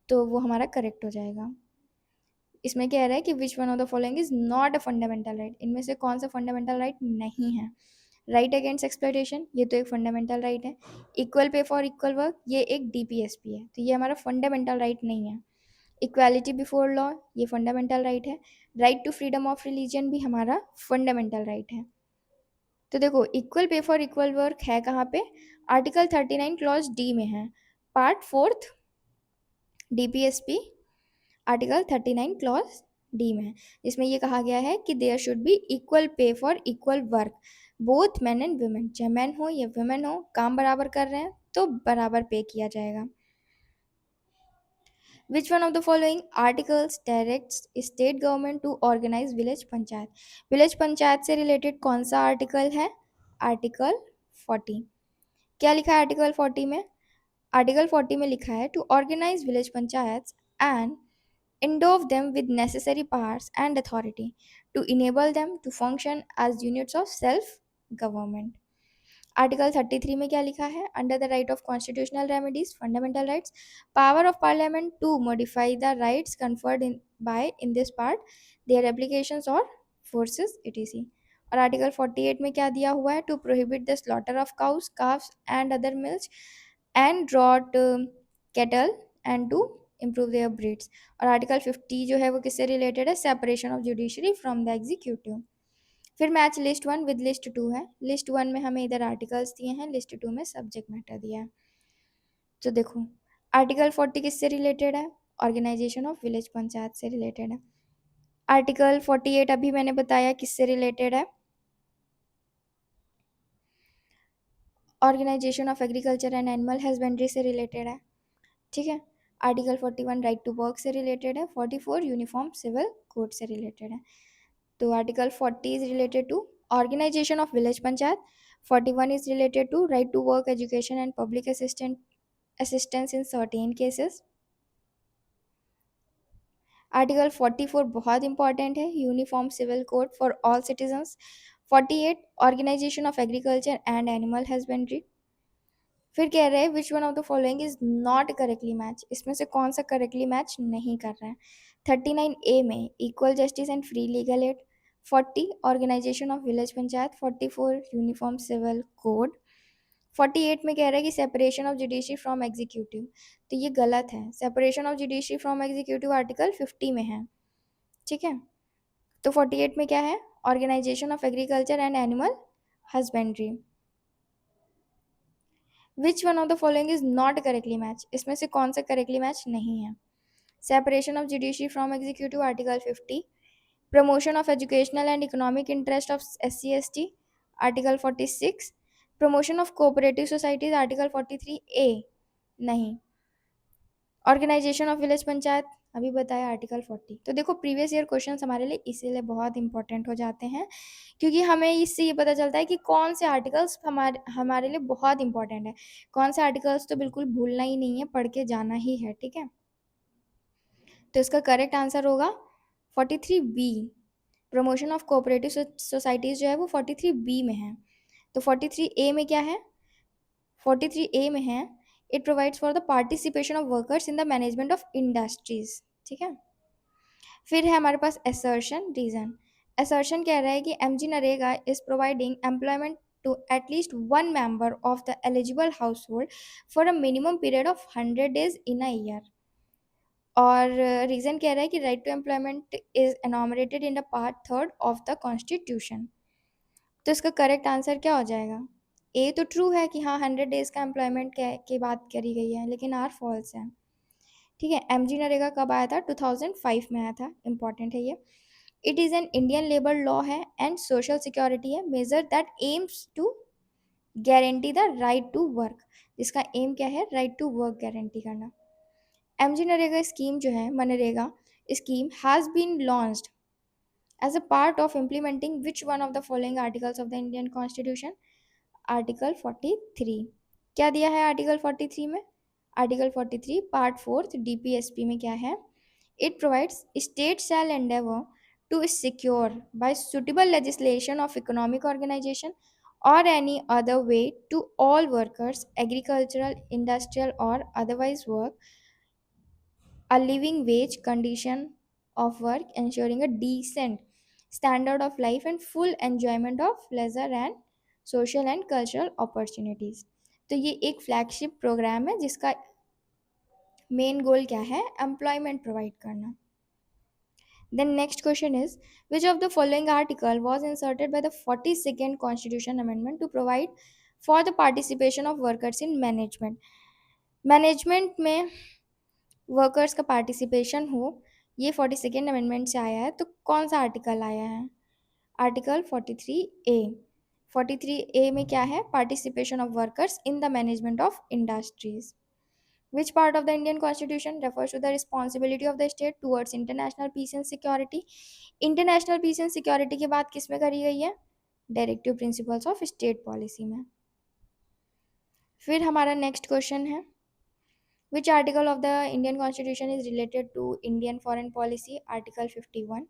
तो वो हमारा करेक्ट हो जाएगा। इसमें कह रहा है कि विच one of the following is not a fundamental right, इनमें से कौन सा फंडामेंटल राइट नहीं है। राइट अगेंस्ट एक्सप्लॉयटेशन, ये तो एक फंडामेंटल राइट है। Equal pay for equal work, ये एक डीपीएसपी है, तो ये हमारा फंडामेंटल राइट नहीं है। इक्वालिटी बिफोर लॉ, ये फंडामेंटल राइट है। Right to freedom of religion भी हमारा फंडामेंटल राइट है। तो देखो equal pay for equal work है कहाँ पे, आर्टिकल 39 क्लॉज डी में है, part fourth DPSP article 39 clause D में है, जिसमें ये कहा गया है कि there should be equal pay for equal work both man and women, चाहे मैन हो या वुमेन हो, काम बराबर कर रहे हैं तो बराबर पे किया जाएगा। Which one of the following articles directs state government to organise village panchayat. Village panchayat से रिलेटेड कौन सा आर्टिकल है, आर्टिकल 40। क्या लिखा है आर्टिकल 40 में, आर्टिकल 40 में लिखा है to organise village panchayat and endow them with necessary powers and authority to enable them to function as units of self government। Article 33 में क्या लिखा है, under the right of constitutional remedies fundamental rights, power of parliament to modify the rights conferred in this part, their applications और forces etc। और article 48 में क्या दिया हुआ है, to prohibit the slaughter of cows calves and other milch and draught cattle and to improve their breeds. और article 50 जो है वो किससे रिलेटेड है, separation of judiciary from the executive. फिर मैच लिस्ट 1 विद लिस्ट 2 है। लिस्ट 1 में हमें इधर आर्टिकल्स दिए हैं, लिस्ट 2 में सब्जेक्ट मैटर दिया है। तो देखो आर्टिकल 40 किससे रिलेटेड है, ऑर्गेनाइजेशन ऑफ विलेज पंचायत से रिलेटेड है। आर्टिकल 48 अभी मैंने बताया किससे रिलेटेड है, organisation of agriculture and animal husbandry से रिलेटेड है, ठीक है। आर्टिकल 41 राइट टू वर्क से रिलेटेड है। 44 यूनिफॉर्म सिविल कोड से रिलेटेड है। तो article 40 is related to organisation of village panchayat, 41 is related to right to work education and public assistance in certain cases. Article 44 बहुत important है, uniform civil code for all citizens. 48 organisation of agriculture and animal husbandry. फिर कह रहे हैं विच one of the following is not correctly match, इसमें से कौन सा करेक्टली मैच नहीं कर रहा है। 39A में equal justice and free legal aid, 40 organisation of village panchayat, 44 uniform civil code, 48 में कह रहा है कि separation of judiciary from executive, तो ये गलत है। Separation of judiciary from executive article 50 में है, ठीक है। तो 48 में क्या है, organisation of agriculture and animal husbandry. Which one of the following is not correctly match, इसमें से कौन सा करेक्टली मैच नहीं है। Separation of judiciary from executive article 50, Promotion of educational and economic interest of SC/ST, Article 46. Promotion of cooperative societies, Article 43A, नहीं. Organisation of village panchayat, अभी बताया article 40. तो देखो प्रीवियस ईयर क्वेश्चन हमारे लिए इसीलिए बहुत इंपॉर्टेंट हो जाते हैं, क्योंकि हमें इससे ये पता चलता है कि कौन से आर्टिकल्स हमारे हमारे लिए बहुत इंपॉर्टेंट है. कौन से आर्टिकल्स तो बिल्कुल भूलना ही नहीं है, पढ़ के जाना ही है. ठीक है, तो इसका करेक्ट आंसर होगा 43B. Promotion of cooperative societies जो है वो 43B में है. तो 43A में क्या है? 43A में है, it provides for the participation of workers in the management of industries. ठीक है, फिर है हमारे पास असर्शन रीजन. असर्शन कह रहा है कि MG NREGA is providing employment to at least one member of the eligible household for a minimum period of 100 days in a year. और रीजन कह रहा है कि right to employment is enumerated in the part third of the constitution. तो इसका correct answer क्या हो जाएगा? ए तो ट्रू है कि हाँ 100 डेज का एम्प्लॉयमेंट की बात करी गई है, लेकिन आर फॉल्स है. ठीक है, एमजी नरेगा कब आया था? 2005 में आया था. इंपॉर्टेंट है ये. It is an Indian labour law है एंड सोशल सिक्योरिटी है, measure that aims to guarantee the right to work. जिसका एम क्या है? राइट टू वर्क गारंटी करना. एमजी नरेगा स्कीम जो है, MNREGA scheme has been launched as a part of implementing which one of the following articles of the Indian Constitution? Article 43. क्या दिया है article 43 में? आर्टिकल 43 पार्ट फोर्थ डीपीएसपी में क्या है? It provides state shall endeavour to secure by suitable legislation of economic organization or any other way to all workers, agricultural, industrial or otherwise work, a living wage condition of work, ensuring a decent standard of life and full enjoyment of leisure and social and cultural opportunities. तो ये एक flagship programme है जिसका main goal क्या है? Employment provide करना. Then next question is, which of the following article was inserted by the 42nd Constitution Amendment to provide for the participation of workers in management? Management में workers का participation हो, ये 42nd amendment से आया है. तो कौन सा आर्टिकल आया है? Article 43A. 43A में क्या है? Participation of workers in the management of industries. Which part of the Indian Constitution refers to the responsibility of the state towards international peace and security? International peace and security की बात किस में करी गई है? Directive principles of state policy में. फिर हमारा नेक्स्ट क्वेश्चन है, Which article of the Indian Constitution is related to Indian foreign policy? Article 51.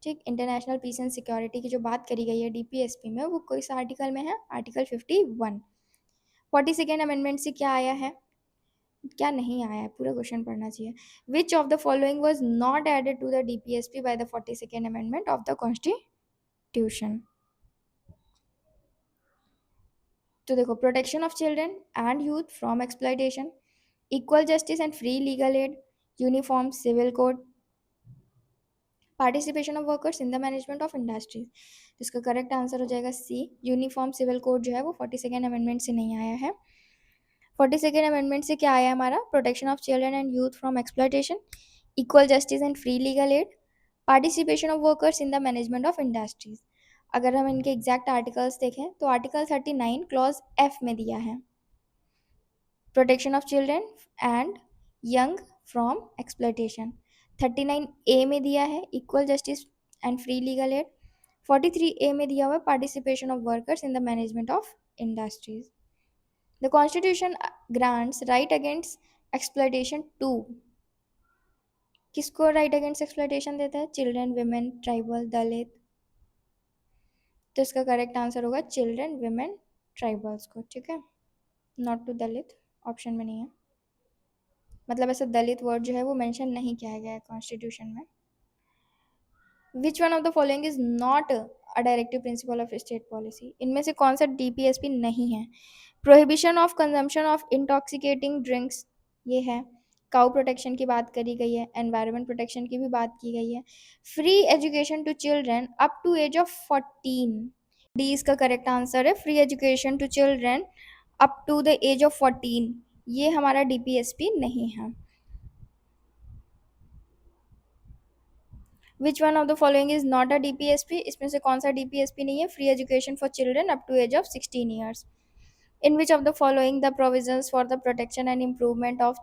ठीक, इंटरनेशनल पीस एंड सिक्योरिटी की जो बात करी गई है डीपीएसपी में, वो किस आर्टिकल में है? आर्टिकल 51. 42nd अमेंडमेंट से क्या आया है? क्या नहीं आया है, पूरा क्वेश्चन पढ़ना चाहिए. Which of the following was not added to the DPSP by the 42nd amendment of the constitution? तो देखो, protection of children and youth from exploitation, equal justice and free legal aid, uniform civil code, participation of workers in the management of industries. तो इसका correct answer हो जाएगा सी. Uniform civil code जो है वो 42nd amendment से नहीं आया है. 42nd अमेंडमेंट से क्या आया हमारा? Protection of children and youth from exploitation, equal justice and free legal add, participation of workers in the management of industries. अगर हम इनके एग्जैक्ट आर्टिकल्स देखें तो आर्टिकल 39 क्लॉज एफ में दिया है protection of children and young from exploitation. 39A में दिया है equal justice and free legal aid. 43A में दिया हुआ है participation of workers in the management of industries. The constitution grants right against exploitation to. किसको राइट अगेंस्ट एक्सप्लॉयटेशन देता है? Children, women, tribal, Dalit. तो इसका करेक्ट आंसर होगा चिल्ड्रन, विमेन, ट्राइबल्स को. ठीक है, नॉट टू दलित, ऑप्शन में नहीं है. मतलब ऐसा दलित वर्ड जो है वो मेंशन नहीं किया गया है कॉन्स्टिट्यूशन में. Which one of the following is not a directive principle of state policy? इनमें से कौन सा डीपीएसपी नहीं है? Prohibition of consumption of intoxicating drinks, ये है. काउ प्रोटेक्शन की बात करी गई है, एनवायरनमेंट प्रोटेक्शन की भी बात की गई है. Free education to children up to age of 14, D इसका करेक्ट आंसर है. Free education to children up to the age of 14, ये हमारा डीपीएसपी नहीं है. Which one of the following is not a DPSP, इसमें से कौन सा डीपीएसपी नहीं है? Free education for children up to age of 16 years. In which of the following the provisions for the protection and improvement of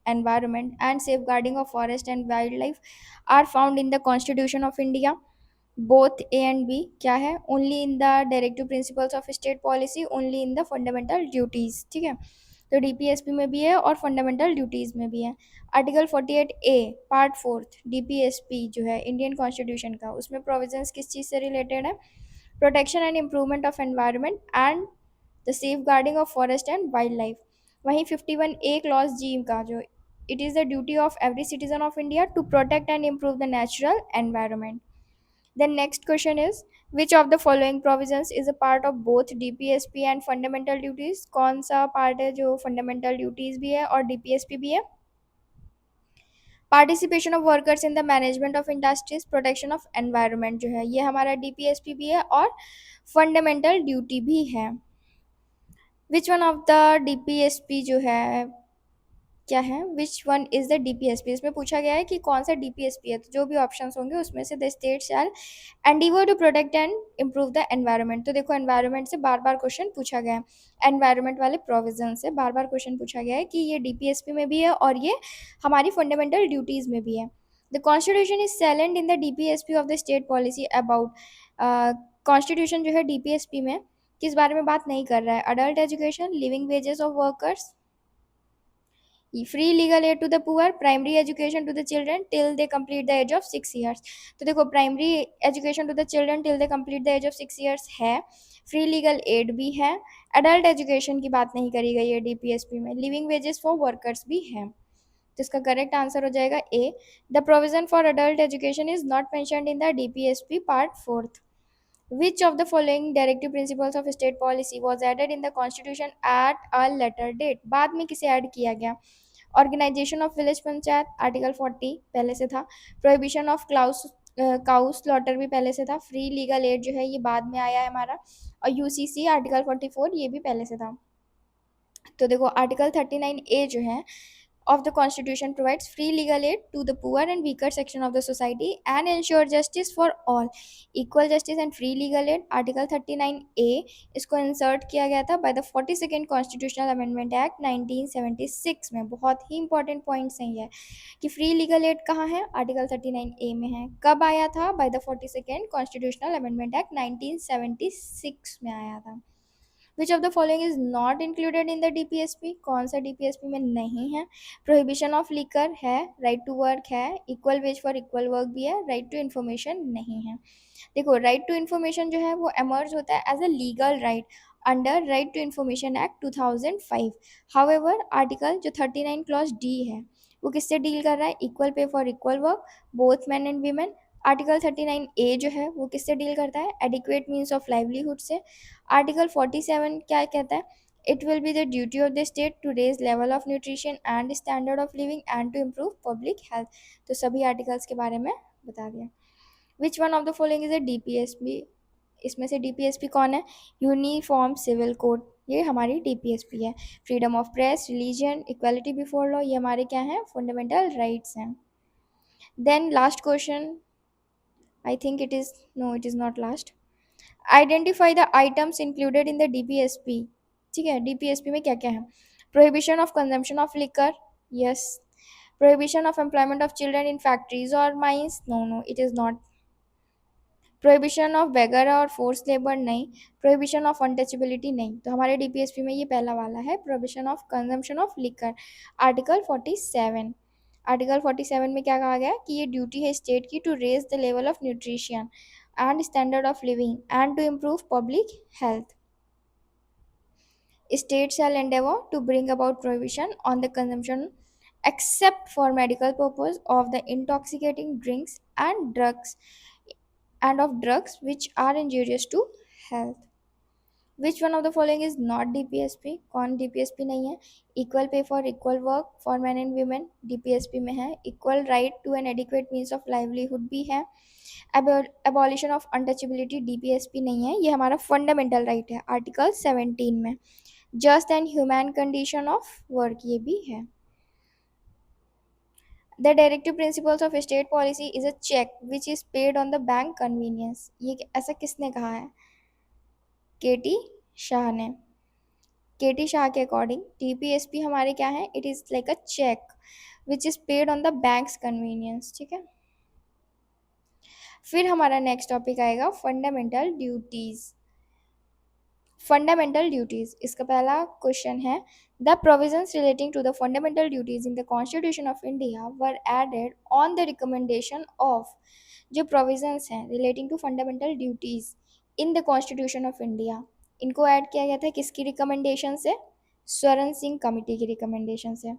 environment and safeguarding of forest and wildlife are found in the Constitution of India? Both A and B क्या है? Only in the directive principles of state policy, only in the fundamental duties. ठीक है, तो DPSP में भी है और fundamental duties में भी है। Article 48A part fourth DPSP जो है इंडियन कॉन्स्टिट्यूशन का, उसमें प्रोविजंस किस चीज़ से रिलेटेड है? Protection and improvement of environment and the safeguarding of forest and wildlife. वहीं 51A क्लॉज जी का जो, it is the duty of every citizen of India to protect and improve the natural environment. Then next question is, which of the following provisions is a part of both DPSP and fundamental duties? कौन सा part है जो fundamental duties भी है और DPSP भी है? Participation of workers in the management of industries, protection of environment जो है ये हमारा डीपीएसपी भी है और फंडामेंटल ड्यूटी भी है। Which one of the DPSP जो है क्या है? Which one is the DPSP, इसमें पूछा गया है कि कौन सा डीपीएसपी है, तो जो भी ऑप्शंस होंगे उसमें से the state shall endeavour to protect and improve the environment. तो देखो एनवायरनमेंट से बार बार क्वेश्चन पूछा गया है, एनवायरनमेंट वाले प्रोविजन से बार बार क्वेश्चन पूछा गया है कि ये डीपीएसपी में भी है और ये हमारी फंडामेंटल ड्यूटीज में भी है। The constitution is silent in the DPSP of the state policy about, constitution जो है डीपीएसपी में किस बारे में बात नहीं कर रहा है? Adult education, living wages of workers, free legal aid to the poor, primary education to the children till they complete the age of 6 years। तो देखो primary education to the children till they complete the age of 6 years है, free legal aid भी है, adult education की बात नहीं करी गई है डीपीएसपी में, लिविंग वेजेस फॉर वर्कर्स भी है। तो इसका करेक्ट आंसर हो जाएगा A, the provision for adult education is not mentioned in the DPSP part fourth. Which of the following directive principles of state policy was added in the constitution at a later date? बाद में किसे add किया गया? Organisation of village panchayat article 40 पहले से था, prohibition of cow slaughter भी पहले से था, फ्री लीगल एड जो है ये बाद में आया है हमारा, और यूसीसी आर्टिकल 44 ये भी पहले से था। तो देखो आर्टिकल 39A जो है of the constitution provides free legal aid to the poor and weaker section of the society and ensure justice for all, equal justice and free legal aid। article 39A इसको insert किया गया था by the 42nd constitutional amendment act 1976 में। बहुत ही important points हैं ये कि free legal aid कहाँ है? article 39A में है। कब आया था? by the 42nd constitutional amendment act 1976 में आया था। विच of the following is not included in the DPSP, कौन सा डीपीएसपी में नहीं है? प्रोहिबिशन ऑफ लिकर है, राइट टू वर्क है, equal ways for equal work भी है, राइट टू इन्फॉर्मेशन नहीं है। देखो राइट टू इन्फॉर्मेशन जो है वो एमर्ज होता है as a legal right under right to information act 2005। However article जो 39 क्लॉज डी है वो किससे डील कर रहा है? Equal pay for equal work both man and women. Article 39A जो है वो किससे डील करता है? एडिक्वेट मीन्स ऑफ लाइवलीहुड से। आर्टिकल 47 क्या कहता है? It will be the duty of the state to raise level of nutrition and standard of living and to improve public health. तो सभी आर्टिकल्स के बारे में बता दिया। Which one of the following is a DPSP, इसमें से DPSP कौन है? यूनिफॉर्म सिविल कोड, ये हमारी डीपीएसपी है। Freedom of press, religion, equality before law, ये हमारे क्या हैं? फंडामेंटल राइट्स हैं। Then last question, I think it is, no it is not last. Identify the items included in the DPSP. ठीक है, डीपीएसपी में क्या क्या है? Prohibition of consumption of liquor, yes. Prohibition of employment of children in factories और mines, no no it is not. Prohibition of beggar और force labour, नहीं। Prohibition of untouchability, नहीं। तो हमारे डीपीएसपी में ये पहला वाला है, prohibition of consumption of liquor, article 47। Article 47 में क्या कहा गया कि ये ड्यूटी है स्टेट की to raise the level of nutrition and standard of living and to improve public health. State shall endeavor to bring about prohibition on the consumption except for medical purpose of the intoxicating drinks and of drugs which are injurious to health. Which one of the following is not DPSP? कौन DPSP नहीं है? Equal pay for equal work for men and women DPSP में है। Equal right to an adequate means of livelihood भी है। Abolition of untouchability DPSP नहीं है, ये हमारा फंडामेंटल राइट है आर्टिकल 17 में। Just and humane condition of work ये भी है। The directive principles of state policy is a cheque which is paid on the bank convenience. ये ऐसा किसने कहा है? केटी शाह ने। केटी शाह के अकॉर्डिंग टीपीएसपी हमारे क्या है? It is like a cheque which is paid on the bank's convenience. ठीक है। फिर हमारा नेक्स्ट टॉपिक आएगा फंडामेंटल ड्यूटीज। फंडामेंटल ड्यूटीज, इसका पहला क्वेश्चन है the provisions relating to the fundamental duties in the constitution of India were added on the recommendation of. जो provisions हैं relating to fundamental duties in the constitution of India, इनको add किया गया था किसकी रिकमेंडेशन से? स्वर्ण सिंह कमेटी की रिकमेंडेशन से।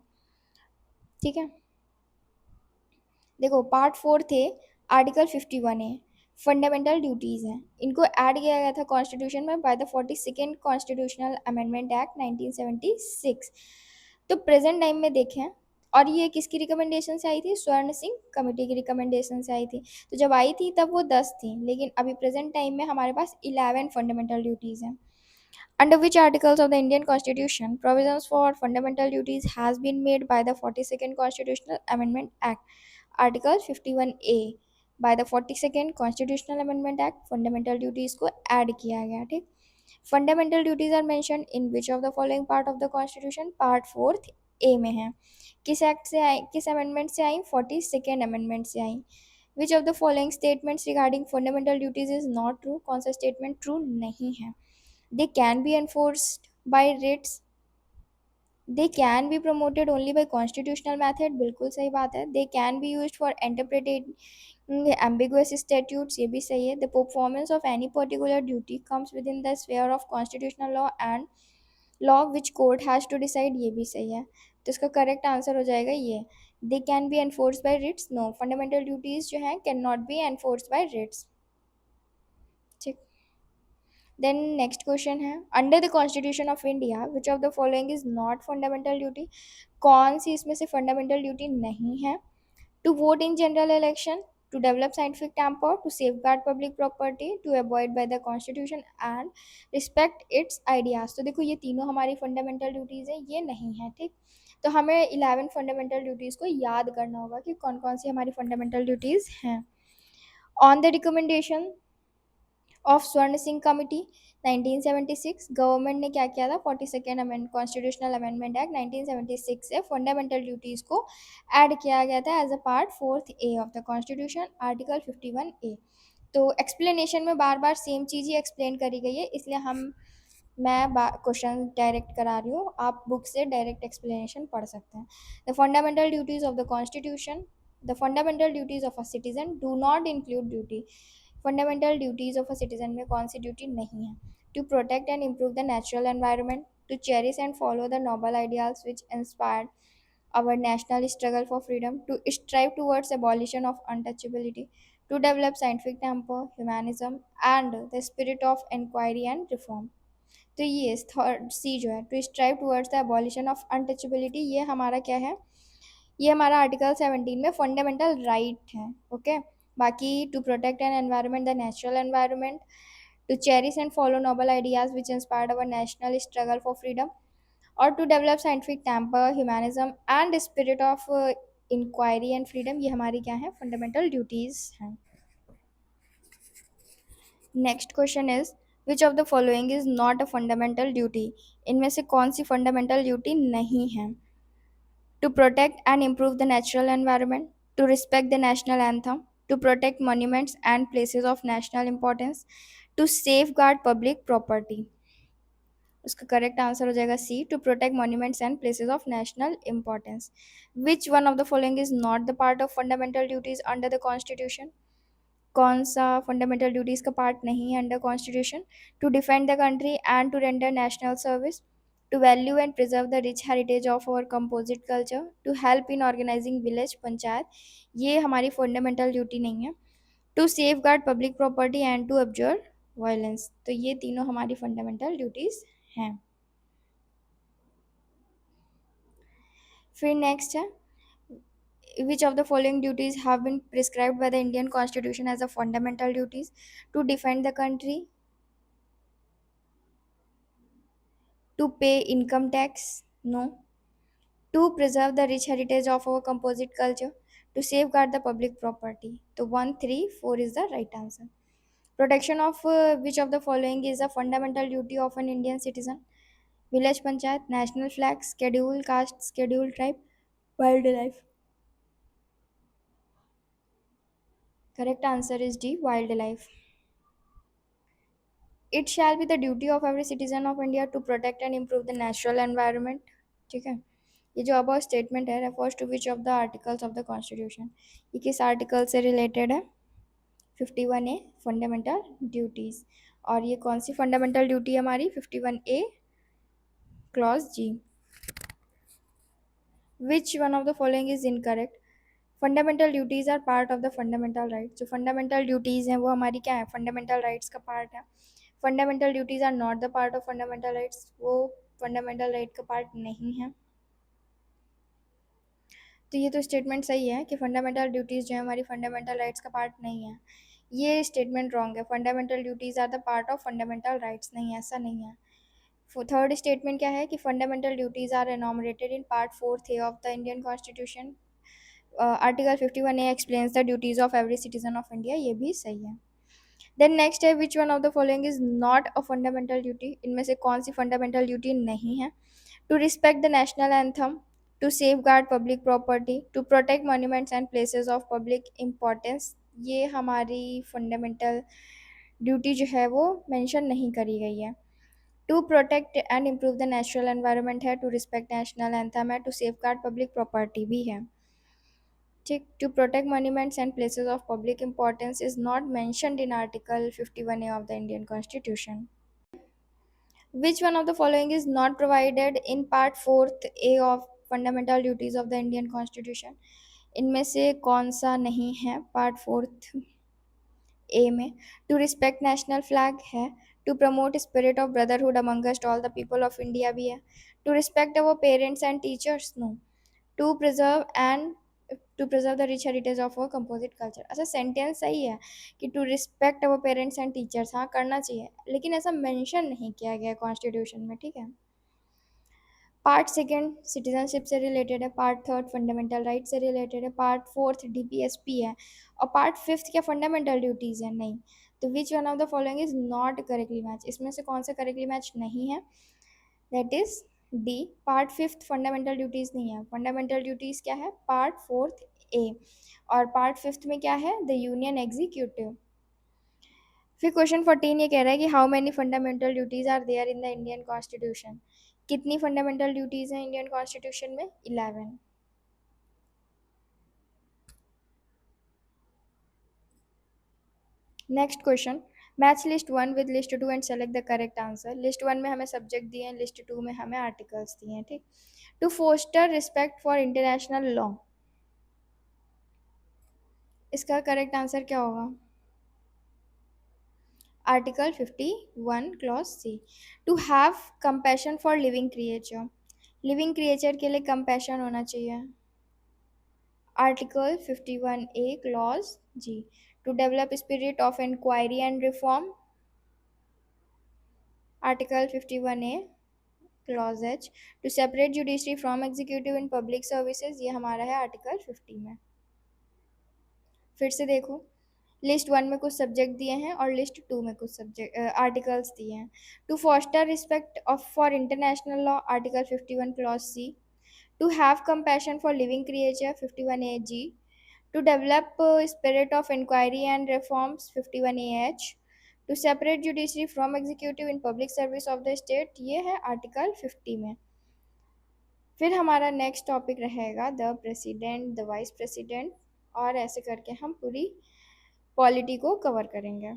ठीक है। देखो पार्ट 4 थे आर्टिकल 51A, फंडामेंटल ड्यूटीज़ हैं, इनको ऐड किया गया था कॉन्स्टिट्यूशन में bye the 42nd constitutional amendment act 1976। तो प्रेजेंट टाइम में देखें, और ये किसकी रिकमेंडेशन से आई थी? स्वर्ण सिंह कमेटी की रिकमेंडेशन से आई थी। तो जब आई थी तब वो 10 थी, लेकिन अभी प्रेजेंट टाइम में हमारे पास 11 फंडामेंटल ड्यूटीज़ हैं। Under which articles of the Indian Constitution provisions for fundamental duties has been made by the 42nd Constitutional Amendment Act. Article 51A by the 42nd Constitutional Amendment Act fundamental duties को add किया गया। ठीक। Fundamental duties are mentioned in which of the following part of the Constitution? Part 4th A में है। किस act से आई, किस amendment से आई? 42nd अमेंडमेंट से आई। Which of the following statements regarding fundamental duties is not true? कौन सा स्टेटमेंट ट्रू नहीं है? They can be enforced by writs, they can be promoted only by constitutional method, बिल्कुल सही बात है। They can be used for interpreting ambiguous statutes, ये भी सही है। The performance of any particular duty comes within the sphere of constitutional law and law which court has to decide, ये भी सही है। तो इसका करेक्ट आंसर हो जाएगा ये। They can be enforced by writs, no, fundamental duties जो हैं can not be enforced by writs। ठीक। देन नेक्स्ट क्वेश्चन है under the constitution of India which of the following is not fundamental duty? कौन सी इसमें से fundamental duty नहीं है? To vote in general election, to develop scientific temper, to safeguard public property, to avoid by the constitution and respect its ideas. तो देखो ये तीनों हमारी फंडामेंटल ड्यूटीज है, ये नहीं है। ठीक। तो हमें 11 फंडामेंटल ड्यूटीज को याद करना होगा कि कौन कौन सी हमारी फंडामेंटल ड्यूटीज हैं। ऑन द रिकमेंडेशन ऑफ स्वर्ण सिंह कमिटी 1976 गवर्नमेंट ने क्या किया था? 42nd amend constitutional amendment act 1976 से फंडामेंटल ड्यूटीज को ऐड किया गया था as a part 4th A of the constitution, article 51A। तो एक्सप्लेनेशन में बार बार सेम चीज़ ही एक्सप्लेन करी गई है, इसलिए मैं क्वेश्चन डायरेक्ट करा रही हूँ, आप बुक से डायरेक्ट एक्सप्लेनेशन पढ़ सकते हैं। The fundamental duties of the constitution, the fundamental duties of a citizen do not include duty. Fundamental duties of a citizen में कौन सी ड्यूटी नहीं है? To protect and improve the natural environment, to cherish and follow the noble ideas which inspired our national struggle for freedom, to strive towards abolition of untouchability, to develop scientific temper, humanism, and the spirit of inquiry and reform। तो ये third C जो है to strive towards the abolition of untouchability, ये हमारा क्या है? ये हमारा आर्टिकल 17 में फंडामेंटल राइट है। ओके। बाकी to protect an environment, the natural environment, to cherish and follow noble ideas which inspired our national struggle for freedom, और to develop scientific temper, humanism and spirit of inquiry and freedom, ये हमारी क्या है? Fundamental duties हैं। Next question is which of the following is not a fundamental duty? इनमें से कौन सी फंडामेंटल ड्यूटी नहीं है? To protect and improve the natural environment, to respect the national anthem, to protect monuments and places of national importance, to safeguard public property. उसका correct answer हो जाएगा C, to protect monuments and places of national importance. Which one of the following is not the part of fundamental duties under the constitution? कौन सा fundamental duties का part नहीं है under constitution? To defend the country and to render national service, to value and preserve the rich heritage of our composite culture, to help in organising village panchayat, ये हमारी fundamental duty नहीं है। To safeguard public property and to observe violence, तो ये तीनों हमारी fundamental duties हैं। फिर नेक्स्ट है which of the following duties have been prescribed by the Indian Constitution as a fundamental duties? To defend the country, to pay income tax, no, to preserve the rich heritage of our composite culture, to safeguard the public property. तो 1, 3, 4 is the right answer. Protection of which of the following is a fundamental duty of an Indian citizen? Village panchayat, national flag, schedule caste, schedule tribe, wildlife. Correct answer is D, wildlife. It shall be the duty of every citizen of India to protect and improve the natural environment. ठीक है, ये जो अब statement है refers to which of the articles of the constitution, ये किस article से related है? 51A fundamental duties. और ये कौन सी फंडामेंटल ड्यूटी है हमारी? 51A clause G. Which one of the following is incorrect? Fundamental duties are part of the fundamental rights. जो फंडामेंटल ड्यूटीज हैं वो हमारी क्या है? फंडामेंटल राइट्स का पार्ट है। Fundamental duties are not the part of fundamental rights, वो fundamental right का पार्ट नहीं है। तो ये तो स्टेटमेंट सही है कि फंडामेंटल ड्यूटीज़ जो है हमारी फंडामेंटल राइट्स का पार्ट नहीं है। ये स्टेटमेंट रॉन्ग है। Fundamental duties are the part of fundamental rights, नहीं है, ऐसा नहीं है। थर्ड स्टेटमेंट क्या है कि fundamental duties are enumerated in part 4 of the Indian constitution. Article 51A explains the duties of every citizen of India, ये भी सही है। देन नेक्स्ट है which one of the following is not a fundamental duty? इनमें से कौन सी fundamental duty नहीं है? To respect the national anthem, to safeguard public property, to protect monuments and places of public importance, ये हमारी fundamental duty जो है वो मेंशन नहीं करी गई है। To protect and improve the natural environment है, टू रिस्पेक्ट नेशनल एंथम है, टू सेफगार्ड पब्लिक प्रॉपर्टी भी है। ठीक, to protect monuments and places of public importance is not mentioned in article 51A of the Indian constitution. Which one of the following is not provided in part 4A of fundamental duties of the Indian constitution? इनमें से कौन सा नहीं है part 4A में? To respect national flag है, to promote spirit of brotherhood amongst all the people of India भी है, to respect our parents and teachers no, to preserve the rich heritage of our composite culture. अच्छा, sentence सही है कि to respect our parents and teachers, हाँ करना चाहिए, लेकिन ऐसा मेंशन नहीं किया गया कॉन्स्टिट्यूशन में। ठीक है, पार्ट सेकेंड सिटीजनशिप से रिलेटेड है, पार्ट थर्ड फंडामेंटल राइट से रिलेटेड है, पार्ट फोर्थ DPSP है, और पार्ट फिफ्थ क्या फंडामेंटल ड्यूटीज़ है? नहीं। तो विच one of the following is not correctly match? इसमें से कौन सा करेक्टली मैच नहीं है? That is D, part fifth fundamental duties नहीं है। फंडामेंटल ड्यूटीज़ क्या है? पार्ट 4A, और पार्ट फिफ्थ में क्या है? The union executive. फिर क्वेश्चन 14 ये कह रहा है कि how many fundamental duties are there in the Indian constitution? कितनी फंडामेंटल ड्यूटीज़ हैं इंडियन कॉन्स्टिट्यूशन में? 11। Next question, match list 1 with list 2 and select the correct answer. List 1 में हमें सब्जेक्ट दिए हैं, लिस्ट 2 में हमें आर्टिकल्स दिए हैं। ठीक, to foster respect for international law, इसका करेक्ट आंसर क्या होगा? Article 51 clause C। To have compassion for living creature, living creature के लिए कंपैशन होना चाहिए। Article 51A clause G। To develop spirit of inquiry and reform, article 51A clause H। To separate judiciary from executive in public services, ये हमारा है article 50 में। फिर से देखो, लिस्ट 1 में कुछ सब्जेक्ट दिए हैं और लिस्ट 2 में कुछ सब्जेक्ट आर्टिकल्स दिए हैं। To foster respect of for international law, article 51 clause C। To have compassion for living creature, 51AG। To develop spirit of inquiry and reforms, 51AH। To separate judiciary from executive in public service of the state, ये है article 50 में। फिर हमारा next topic रहेगा the president, the vice president, और ऐसे करके हम पूरी पॉलिटी को कवर करेंगे।